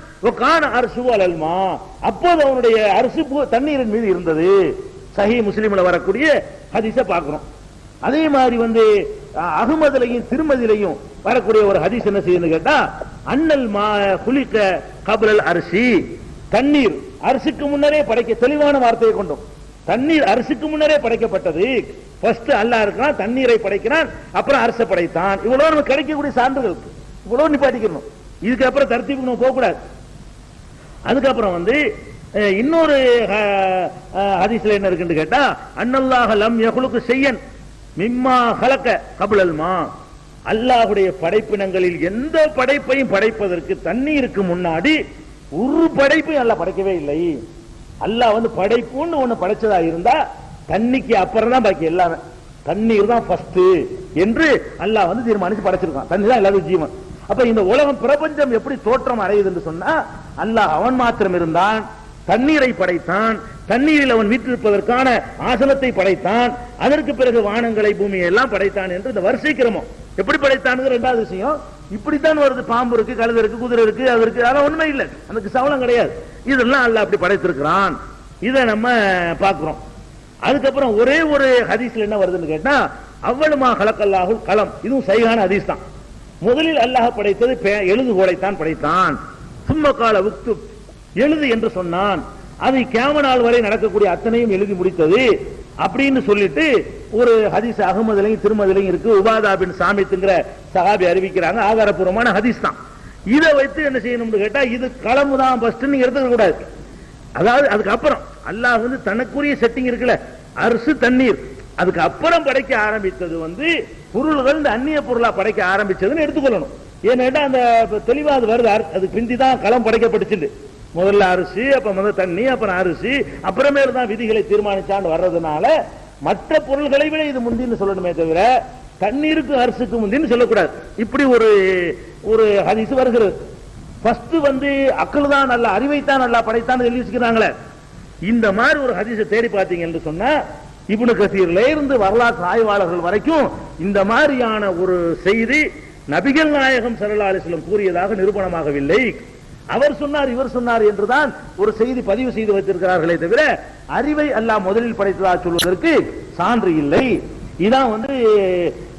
அப்போது அவனுடைய அரசு தண்ணீரின் மீது இருந்தது. சஹீஹ் முஸ்லிம்ல வரக்கூடிய ஹதீஸை பார்க்கிறோம். அதே மாதிரி வந்து அஹ்மதுலையும் திருமதிலையும் வரக்கூடிய ஒரு ஹதீஸ் என்ன செய்யுன்னு கேட்டா, அன்னல் மா குலிக கப்லல் அர்ஷி, தண்ணீர் அரசுக்கு முன்னரே படைக்க, தெளிவான வார்த்தையை கொண்டோம். தண்ணீர் அரசுக்கு முன்னரே படைக்கப்பட்டது. ஃபர்ஸ்ட் அல்லாஹ் இருக்கான், தண்ணீரை படைக்கிறான், அப்புறம் அரசை படைத்தான். இவ்வளவு நமக்கு கிடைக்கக்கூடிய சான்றுகள், இவ்வளவு நிப்பாட்டிக்கணும். இதுக்கு அப்புறம் தர்த்தீபுக்கு நம்ம போக கூடாது. அதுக்கப்புறம் வந்து இன்னொரு ஹதீஸ்ல என்ன இருக்குன்னு கேட்டா, அன்னல்லாஹ லம் யஹ்லுகு ஷையன் மிம்மா ஹலக கப்லல் மா, அல்லாஹ்வுடைய படைப்பினங்களில் எந்த படைப்பையும் படைப்பதற்கு தண்ணீருக்கு முன்னாடி ஒரு படைப்பையும் அல்லாஹ் படைக்கவே இல்லை. அல்லாஹ் வந்து படைப்புன்னு ஒண்ணு படைச்சதா இருந்தா தண்ணிக்கு அப்புறம் தான் பாக்கி எல்லாமே. தண்ணீர் தான் ஃபர்ஸ்ட் என்று அல்லாஹ் வந்து தீர்மானிச்சு படைச்சிருக்கான். தண்ணி தான் எல்லாரும் ஜீவன். அப்ப இந்த உலகம் பிரபஞ்சம் எப்படி தோற்றம் அடையுது என்று சொன்னா அல்லாஹ் அவன் மாத்திரம் இருந்தான், தண்ணீரை படைத்தான், தண்ணீரில் அவன் வீற்றிருப்பதற்கான ஆசனத்தை படைத்தான், அதற்கு பிறகு வானங்களை பூமியை எல்லாம் படைத்தான் என்று இந்த வரிசை கிரமம் எப்படி படைத்தான் இரண்டாவது விஷயம். இப்படித்தான் வருது. பாம்பு இருக்கு, கழுதை இருக்கு, குதிரை இருக்கு, அது இருக்கு, அதெல்லாம் உண்மை இல்லை, அதுக்கு சவலம் கிடையாது. இதெல்லாம் அல்லாஹ் அப்படி படைத்திருக்கிறான். இதை நம்ம பார்க்கிறோம். அதுக்கப்புறம் ஒரே ஒரு ஹதீஸ்ல என்ன வருதுன்னு கேட்டா அவ்வளமா கலக்கல்லாஹுல் கலம், இதுவும் சைகான ஹதீஸ் தான். முதலில் அல்லாஹ் படைத்தது எழுதுகோலைத்தான் படைத்தான். சும்ம கால உக்து, எழுது என்று சொன்னான். அதை கியாம நாள் வரை நடக்கக்கூடிய அத்தனையும் எழுதி முடித்தது அப்படின்னு சொல்லிட்டு ஒரு ஹதீஸ் அகமதுலையும் திருமதிலையும் இருக்கு. உபாதா பின் சாமித்துங்கிற சஹாபி அறிவிக்கிறாங்க. ஆதாரபூர்வமான ஹதீஸ் தான். இதை வைத்து என்ன செய்யணும்னு கேட்டா இது களமு தான் ஃபர்ஸ்ட் நீங்க எடுத்துக்க கூடாது. அதாவது அதுக்கு அப்புறம் அல்லாஹ் வந்து தனக்குரிய செட்டிங் இருக்குல்ல, அரிசி தண்ணீர், அதுக்கு அப்புறம் படைக்க ஆரம்பித்தது வந்து பொருள்கள் இந்த அந்நிய பொருளா படைக்க ஆரம்பிச்சதுன்னு எடுத்துக்கொள்ளணும். ஏன்னா அந்த தெளிவா அது வருது. அதுக்கு பிந்தி தான் களம் படைக்கப்பட்டுச்சு. முதல்ல அரிசி, அப்ப முதல் தண்ணி, அப்புறம் அரிசி, அப்புறமேல தான் விதிகளை தீர்மானிச்சான்னு வர்றதுனால மற்ற பொருள்களை விட இது முந்தின்னு சொல்லணுமே தவிர தண்ணீருக்கு அரிசிக்கு முந்தின்னு சொல்லக்கூடாது. இப்படி ஒரு ஹதீஸ் வருகிறது. ஃபர்ஸ்ட் வந்து அக்கள் தான் நல்ல அறிவைத்தான் நல்லா படைத்தான் எழுதி வச்சுக்கிறாங்களே. இந்த மாதிரி ஒரு ஹதீஸை தேடி பார்த்தீங்க என்று சொன்னா இப்னு கசீர்ல இருந்து வரலாற்று ஆய்வாளர்கள் வரைக்கும் இந்த மாதிரியான ஒரு செய்தி நபிகள் நாயகம் ஸல்லல்லாஹு அலைஹி வஸல்லம் கூறியதாக நிரூபணமாகவில்லை. அவர் சொன்னார், இவர் சொன்னார் என்றுதான் ஒரு செய்தி பதிவு செய்து வைத்திருக்கிறார்களே தவிர அறிவை அல்லாஹ் முதலில் படைத்ததாக சொல்வதற்கு சான்று இல்லை. இதான் வந்து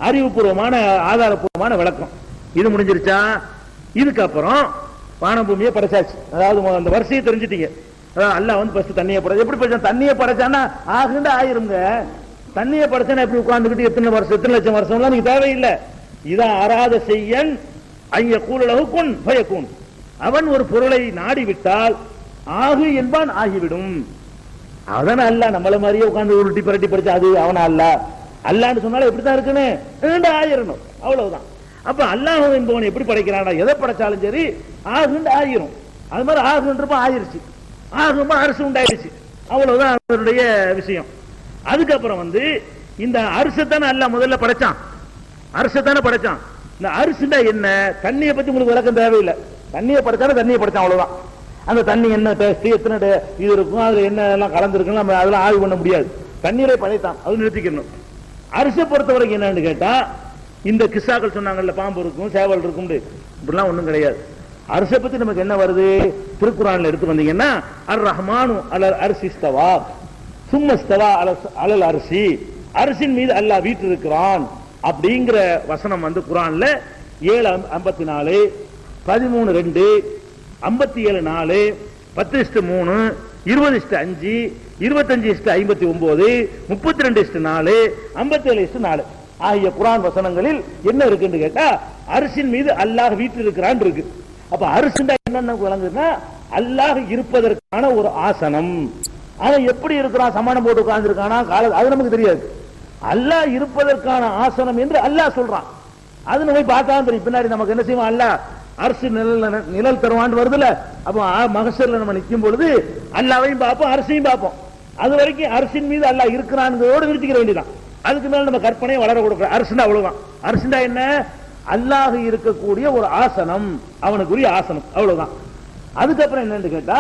அறிவுபூர்வமான ஆதாரபூர்வமான விளக்கம். இது முடிஞ்சிருச்சா? இதுக்கப்புறம் வானபூமியை படைச்சாச்சு. அதாவது அந்த வரிசையை தெரிஞ்சுட்டீங்க. அல்லாஹ் வந்து ஃபர்ஸ்ட் தண்ணியை படைச்சா. எப்படி படைச்சான்? தண்ணியை படைச்சான்னா ஆகுண்டு ஆயிருங்க. தண்ணியை படைச்சானா எப்படி உட்கார்ந்துக்கிட்டு எத்தனை வருஷம் எத்தனை லட்சம் வருஷம்லாம் நீங்க தேவையில்லை. இதான் அராத செய்யன் ஐய கூலளவு குன் பயக்கும். அவன் ஒரு பொருளை நாடிவிட்டால் ஆகு என்பான், ஆகிவிடும். அவன் அல்ல நம்மள மாதிரியே உட்கார்ந்து உருட்டி பரட்டி படிச்சா அது அவனா அல்ல. அல்லான்னு சொன்னாலும் எப்படித்தான் இருக்குன்னு ஆயிரணும், அவ்வளவுதான். அப்ப அல்லாஹ் என்பவன் எப்படி படைக்கிறான்? எதை படைச்சாலும் சரி ஆகுண்டு ஆயிரும். அது மாதிரி ஆகுன்றப்ப ஆயிருச்சு, ஆகுமா அரசு உண்டாயிடுச்சு, அவ்வளவுதான் அவருடைய விஷயம். அதுக்கப்புறம் வந்து இந்த அரிசத்தான அல்லாஹ் முதல்ல படைச்சான், அரிசத்தான படைச்சான். இந்த அரிசுண்டா என்ன? தண்ணியை பத்தி உங்களுக்கு விளக்கம் தேவையில்லை. தண்ணியை படைச்சாலும் தண்ணியை படைச்சான், அவ்வளவுதான். அந்த தண்ணி என்ன டேஸ்ட், எத்தனை இது இருக்கும், அதுல என்ன எல்லாம் கலந்துருக்குன்னு நம்ம அதெல்லாம் ஆய்வு பண்ண முடியாது. தண்ணீரை படைத்தான், அது நிறுத்திக்கணும். அரிசை பொறுத்த வரைக்கும் என்னன்னு கேட்டா இந்த கிஸ்ஸாக்கள் சொன்னாங்கல்ல, பாம்பு இருக்கும், சேவல் இருக்கும், இப்படிலாம் ஒண்ணும் கிடையாது. அரிசை பத்தி நமக்கு என்ன வருது? திருக்குறான்ல எடுத்து வந்தீங்கன்னா அர் ரஹ்மானு அலல் அர்சி இஸ்தவா சும்ம இஸ்தவா அலல் அர்சி, அரிசின் மீது அல்லாஹ் வீற்றிருக்கிறான் அப்படிங்கிற வசனம் வந்து குரான்ல 7:54, 13:2, 57:4, 10:3, 20:5, 25:59, 32:4, 57:4 ஆகிய குரான் வசனங்களில் என்ன இருக்குன்னு கேட்டா அரிசின் மீது அல்லாஹ் வீற்றிருக்கிறான் இருக்கு. அப்ப அரிசிண்டா என்னன்னு விளங்குதுன்னா அல்லாஹ் இருப்பதற்கான ஒரு ஆசனம். ஆனா எப்படி இருக்கிறான்? சமானம் போட்டு உட்கார்ந்து இருக்கானா, அது நமக்கு தெரியாது. அல்லாஹ் இருப்பதற்கான ஆசனம் என்று அல்லாஹ் சொல்றான். அது நம்ம போய் பார்த்தா தெரியும். பின்னாடி நமக்கு என்ன செய்வோம்? அல்லாஹ் அரசு நிழல் தருவான்னு வருதுல. அப்போ மகசர்ல நம்ம நிற்கும் பொழுது அல்லாவையும் பார்ப்போம், அரசையும் பார்ப்போம். அது வரைக்கும் அரசின் மீது அல்லாஹ் இருக்கிறான்களோடு நிறுத்திக்கிற வேண்டியதான். அதுக்கு மேல நம்ம கற்பனையை வளர கொடுக்குறோம். அரசுண்டா அவ்வளவுதான். அரசுண்டா என்ன? அல்லாஹ் இருக்கக்கூடிய ஒரு ஆசனம், அவனுக்குரிய ஆசனம், அவ்வளவுதான். அதுக்கப்புறம் என்னன்னு கேட்டா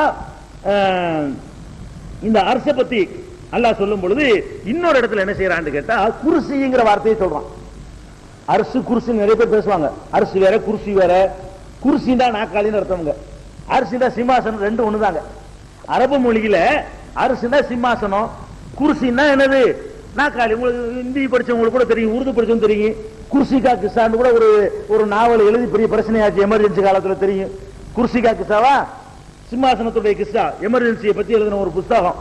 இந்த அரசை பத்தி அல்லாஹ் சொல்லும் பொழுது இன்னொரு இடத்துல என்ன செய்யறான்னு கேட்டா குர்சிங்கிற வார்த்தையை சொல்றான். அரசு குர்சி நிறைய பேர் பேசுவாங்க. அரசு வேற குர்சி வேற. குர்சிண்டா நாக்காளின்னு அர்த்தம்ங்க, அரசிண்டா சிம்மாசனம், ரெண்டு ஒண்ணுதாங்க. அரபு மொழியில அரசுனா சிம்மாசனம், குர்சின்னா என்னது? நாக்காளி. உங்களுக்கு ஹிந்தி படிச்சவங்களுக்கு கூட தெரியும், உருது படிச்சவங்க தெரியும். குர்சிகா கிசான்னு கூட ஒரு நாவல் எழுதி பெரிய பிரச்சனையாச்சு எமர்ஜென்சி காலத்துல தெரியும். குர்சிகா கிசாவா, சிம்மாசனத்துடைய கிஸ்ஸா, எமர்ஜென்சியை பத்தி எழுதின ஒரு புத்தகம்.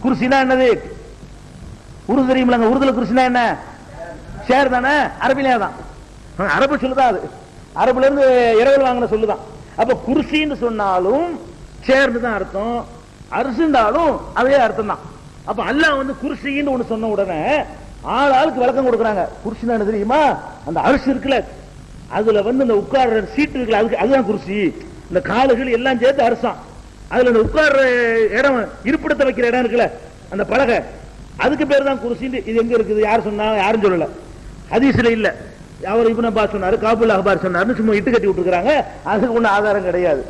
குர்சினா என்னது? உருது தெரியுமில்லங்க. உருதுல குர்சினா என்ன? ஷேர் தானே, அரபிலே தான். அரபு சொல்லுதான், அது அரபுல இருந்து இரவல் வாங்கின சொல்லுதான். அப்ப குர்சின்னு சொன்னாலும் சேர்ந்து தான் அர்த்தம், அரிசிந்தாலும் அதே அர்த்தம் தான். அப்ப அல்லாஹ் வந்து குர்சின்னு ஒண்ணு சொன்ன உடனே ஆளுக்கு விளக்கம் கொடுக்குறாங்க. குர்சினா என்ன தெரியுமா? அந்த அரிசி இருக்குல்ல, அதுல வந்து இந்த உட்கார்ற சீட்டு இருக்குல்ல, அதுக்கு அதுதான் குர்சி. இந்த காலுகள் எல்லாம் சேர்த்து அரசாம். அதுல இந்த உட்கார்ற இடம், இருப்பிடத்தை வைக்கிற இடம் இருக்குல்ல, அந்த பலகை, அதுக்கு பேர் தான் குர்சி. இது எங்க இருக்குது, யார் சொன்னா? யாரும் சொல்லல, ஹதீஸ்ல இல்ல. அவர் இப்னு அப்பாஸ் சொன்னாரு, காபுல் அஹ்பார் சொன்னாரு, சும்மா இட்டு கட்டி விட்டுருக்காங்க. அதுக்கு ஒன்றும் ஆதாரம் கிடையாது.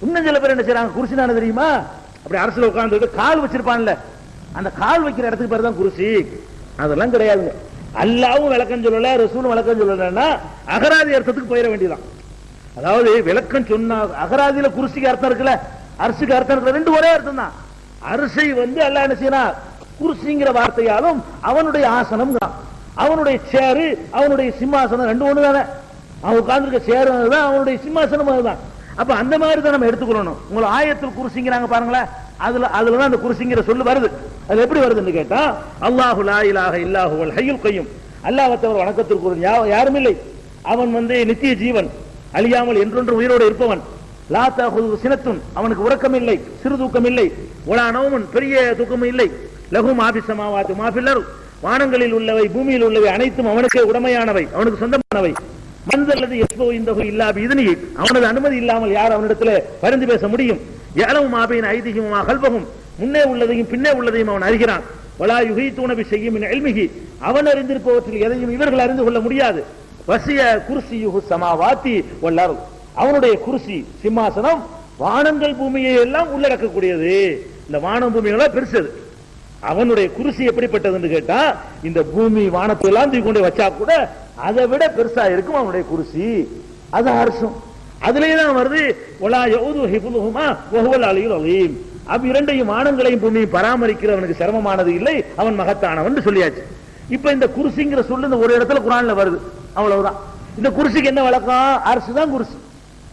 இன்னும் சில பேர் என்ன செய்யறாங்க, குர்சி தானே தெரியுமா, அப்படி அரசுல உட்கார்ந்து கால் வச்சிருப்பான்ல, அந்த கால் வைக்கிற இடத்துக்கு பேர் தான் குர்சி. அதெல்லாம் கிடையாதுங்க. அல்லாவும் விளக்கம் சொல்லல, ரசூலும் விளக்கம் சொல்லலன்னா அகராதி அர்த்தத்துக்கு போயிட வேண்டியதான். அதாவது விளக்கம் சொன்னா அகராதியில குர்சிக்கு அர்த்தம் இருக்குல்ல, அரசுக்கு அர்த்தம் இருக்குல்ல, ரெண்டு ஒரே அர்த்தம் தான். அரசை வந்து அல்லாஹ் என்ன செய்யறான், குர்சிங்கிற வார்த்தையாலும் அவனுடைய ஆசனம், அவனுடைய சேரு, அவனுடைய சிம்மாசனம் ரெண்டு ஒண்ணு தானே. அவன் உட்கார்ந்துருக்க சேரு தான், அவனுடைய சிம்மாசனம் அதுதான். அப்ப அந்த மாதிரி தான் நம்ம எடுத்துக்கொள்ளணும். உங்களை ஆயத்தில் குர்சிங்கிறாங்க பாருங்களேன், அதுலதான் அந்த குர்சிங்கிற சொல்லு வருது. அது எப்படி வருதுன்னு கேட்டா, அல்லாஹு லா இலாஹ இல்லல்லாஹு வல் ஹய்யுல் கய்யூம், அல்லாஹ்வை தவிர வணக்கத்திற்கு யாரும் இல்லை, அவன் வந்து நித்திய ஜீவன், அழியாமல் என்றொன்று உயிரோடு இருப்பவன். லா தஅஹுது சினத்துன், அவனுக்கு உறக்கம் இல்லை, சிறு தூக்கம் இல்லை. வலா நௌமுன், பெரிய தூக்கம் இல்லை. லஹு மா ஃபிஸ் ஸமாவாத்தி மா ஃபில் அர்த், வானங்களில் உள்ளவை பூமியில் உள்ளவை அனைத்தும் அவனுக்கு உடமையானவை, அவனுக்கு சொந்தமானவை. மன்தல்லது யஸ்பு இந்தஹு இல்லா பிஇذنஹி, அவனது அனுமதி இல்லாமல் யார் அவனிடத்தில் பரிந்து பேச முடியும். யஅலமு மா பைன ஐதிஹிம் வ கல்பஹும், முன்னே உள்ளதையும் பின்னே உள்ளதையும் அவன் அறிகிறான். வலா யுஹீதுன பிஷைஇன் மின் இல்மிஹி, அவன் அறிந்திருப்பவற்றில் எதையும் இவர்கள் அறிந்து கொள்ள முடியாது. வசிய குர்சியுஹு ஸமாவாத்தி வல் அர்த், அவனுடைய குர்சி சிம்மாசனம் வானங்கள் பூமியை எல்லாம் உள்ளடக்கக்கூடியது. இந்த வானம் பூமியெல்லாம் பெருசது. அவனுடைய குர்சி எப்படிப்பட்டதுன்னு கேட்டா, இந்த பூமி வானத்தை எல்லாம் தூக்கி கொண்டு வச்சா கூட அதை விட பெருசா இருக்கும் அவனுடைய குர்சி. அது அரசும். அதுலயே தான் வருது, வலா யஊது ஹிஃபுதுஹுமா வ ஹுவல் அலியுல் அலீம், இரண்டையும் வானங்களையும் பூமியையும் பராமரிக்கிறவனுக்கு சிரமமானது இல்லை, அவன் மகத்தானவன் சொல்லியாச்சு. இப்ப இந்த குர்சிங்கிற சொல்லு இந்த ஒரு இடத்துல குர்ஆன்ல வருது, அவ்வளவுதான். இந்த குர்சிக்கு என்ன வழக்கம்? அரசு தான் குர்சி,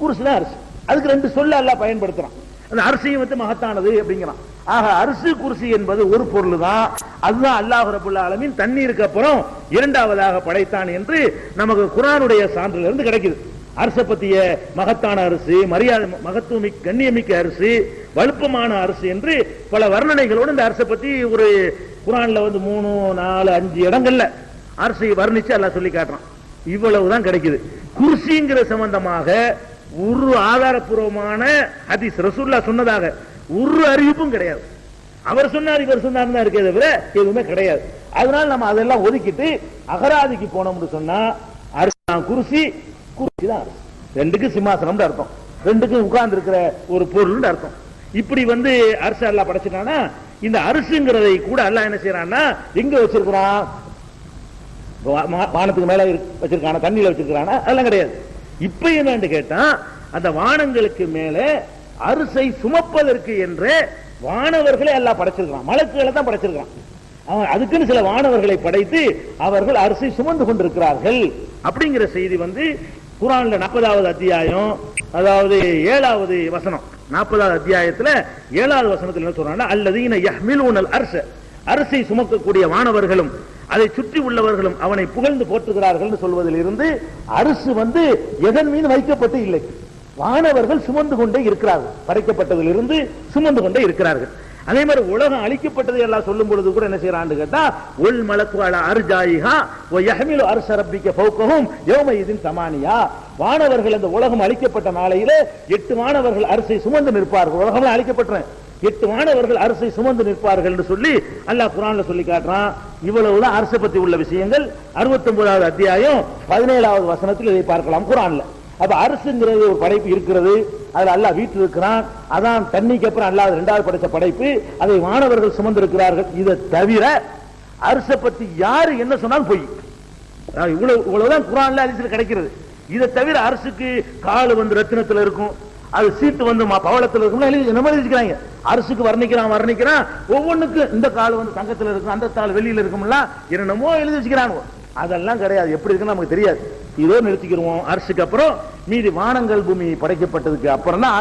குர்சி தான் அரசு. அதுக்கு ரெண்டு சொல்ல அல்லாஹ் பயன்படுத்துறான். அந்த அரசையும் வந்து மகத்தானது அப்படிங்கிறான். ஆக அரசு குர்சி என்பது ஒரு பொருள் தான். அதுதான் அல்லாஹ் ரப்பல் ஆலமீன் தண்ணீருக்கு அப்புறம் இரண்டாவதாக படைத்தான் என்று நமக்கு குர்ஆனுடைய சான்றில் இருந்து கிடைக்குது. அரசை பத்திய மகத்தான அரசு, மரியாதை மகத்துவமிக்க கண்ணியமிக்க அரசு, வலுப்பமான அரசு என்று பல வர்ணனைகளோடு இந்த அரசை பத்தி ஒரு குர்ஆன்ல வந்து 3, 4, 5 இடங்கள்ல அரசை வர்ணிச்சு அல்லாஹ் சொல்லி காட்டுறான். இவ்வளவுதான் கிடைக்குது. குர்சிங்கிற சம்பந்தமாக ஒரு ஆதாரப்பூர்வமான ஹதீஸ் ரசூலுல்லாஹ் சொன்னதாக ஒரு அறிவிப்பும் கிடையாது. அவர் சொன்னார் இவர் சொன்னார் தான் இருக்கே தவிர எதுவுமே கிடையாது. அதனால நம்ம அதெல்லாம் ஒதுக்கிட்டு அகராதிக்கு போனோம்னு சொன்னா அரசு குர்சி, குர்சி தான் அரசு. ரெண்டுக்கு சிம்மாசனம் அர்த்தம், ரெண்டுக்கும் உட்கார்ந்து இருக்கிற ஒரு பொருள் அர்த்தம். இப்படி வந்து அரசு அல்லாஹ் படைச்சிட்டானா, இந்த அரசுங்கிறதை கூட அல்லாஹ் என்ன செய்யறான்னா எங்க வச்சிருக்கிறான்? வானத்துக்கு மேல வச்சிருக்கான, தண்ணியில வச்சிருக்கானா? அதெல்லாம் கிடையாது. இப்ப என்னன்னு கேட்டா, அந்த வானங்களுக்கு மேல அரசை சுமப்பதற்கு என்று வானவர்களை எல்லாம் படைச்சிருக்கான், மலக்குகளை தான் படைச்சிருக்கான். அதுக்குன்னு சில வானவர்களை படைத்து அவர்கள் அரசை சுமந்து கொண்டிருக்கிறார்கள் அப்படிங்கிற செய்தி வந்து குர்ஆன்ல 40வது அத்தியாயம், அதாவது 7வது வசனம், 40வது அத்தியாயத்துல 7வது வசனத்துல என்ன சொல்றாங்க? அல்லதீன யஹ்மிலூனல் அர்ஷ, அரசை சுமக்கக்கூடிய வானவர்களும் அதை சுற்றி உள்ளவர்களும் அவனை புகழ்ந்து போற்றுகிறார்கள் சொல்வதில் இருந்து அரசு வந்து எதன் மீது வைக்கப்பட்டு இல்லை, வானவர்கள் சுமந்து கொண்டே இருக்கிறார்கள். படைக்கப்பட்டதில் இருந்து சுமந்து கொண்டே இருக்கிறார்கள். அதே மாதிரி உலகம் அழிக்கப்பட்டதை எல்லாம் சொல்லும் பொழுது கூட என்ன செய்யறான்னு கேட்டா, உல் மலக்கு அலா அர்ஜாயிஹா வ யஹ்மிலு அர்ஷ ரப்பிக ஃபௌகஹும் யௌமஇதின் ஸமானியா, வானவர்கள் அந்த உலகம் அழிக்கப்பட்ட நாளையிலே 8 வானவர்கள் அரசை சுமந்து நிற்பார்கள். உலகம் அழிக்கப்பட்ட 8 வானவர்கள் அரசை சுமந்து நிற்பார்கள் என்று சொல்லி அல்லாஹ் குர்ஆன்ல சொல்லி காட்டுறான். இவ்வளவுதான் அரசை பத்தி உள்ள விஷயங்கள். 69வது அத்தியாயம் 17வது வசனத்தில் இதை பார்க்கலாம் குர்ஆன்ல. அப்ப அரசுங்கிறது ஒரு படைப்பு இருக்கிறது, அதுல அல்லாஹ் வீட்டில் இருக்கிறான். அதான் தண்ணிக்கு அப்புறம் அல்லாஹ் 2வது படைச்ச படைப்பு, அதை வானவர்கள் சுமந்திருக்கிறார்கள். இதை தவிர அரசை பத்தி யாரு என்ன சொன்னாலும் பொய். இவ்வளவுதான் குர்ஆன்ல ஹதீஸ்ல கிடைக்கிறது. இதை தவிர அரசுக்கு கால் வந்து ரத்தினத்துல இருக்கும், அது சீட்டு வந்து பவளத்துல இருக்கும், எழுதிக்கிறாங்க. அரசுக்கு வர்ணிக்கிறான், ஒவ்வொன்றுக்கு இந்த கால் வந்து தங்கத்துல இருக்கும், அந்த கால் வெளியில இருக்கும்ல, என்னமோ எழுதி வச்சுக்கிறான். அதெல்லாம் கிடையாது. எப்படி இருக்குன்னு நமக்கு தெரியாது. இதோ நிறுத்திக்கிறோம். அரசுக்கு அப்புறம் மீதி வானங்கள் பூமி படைக்கப்பட்டதுக்கு அப்புறம் தான்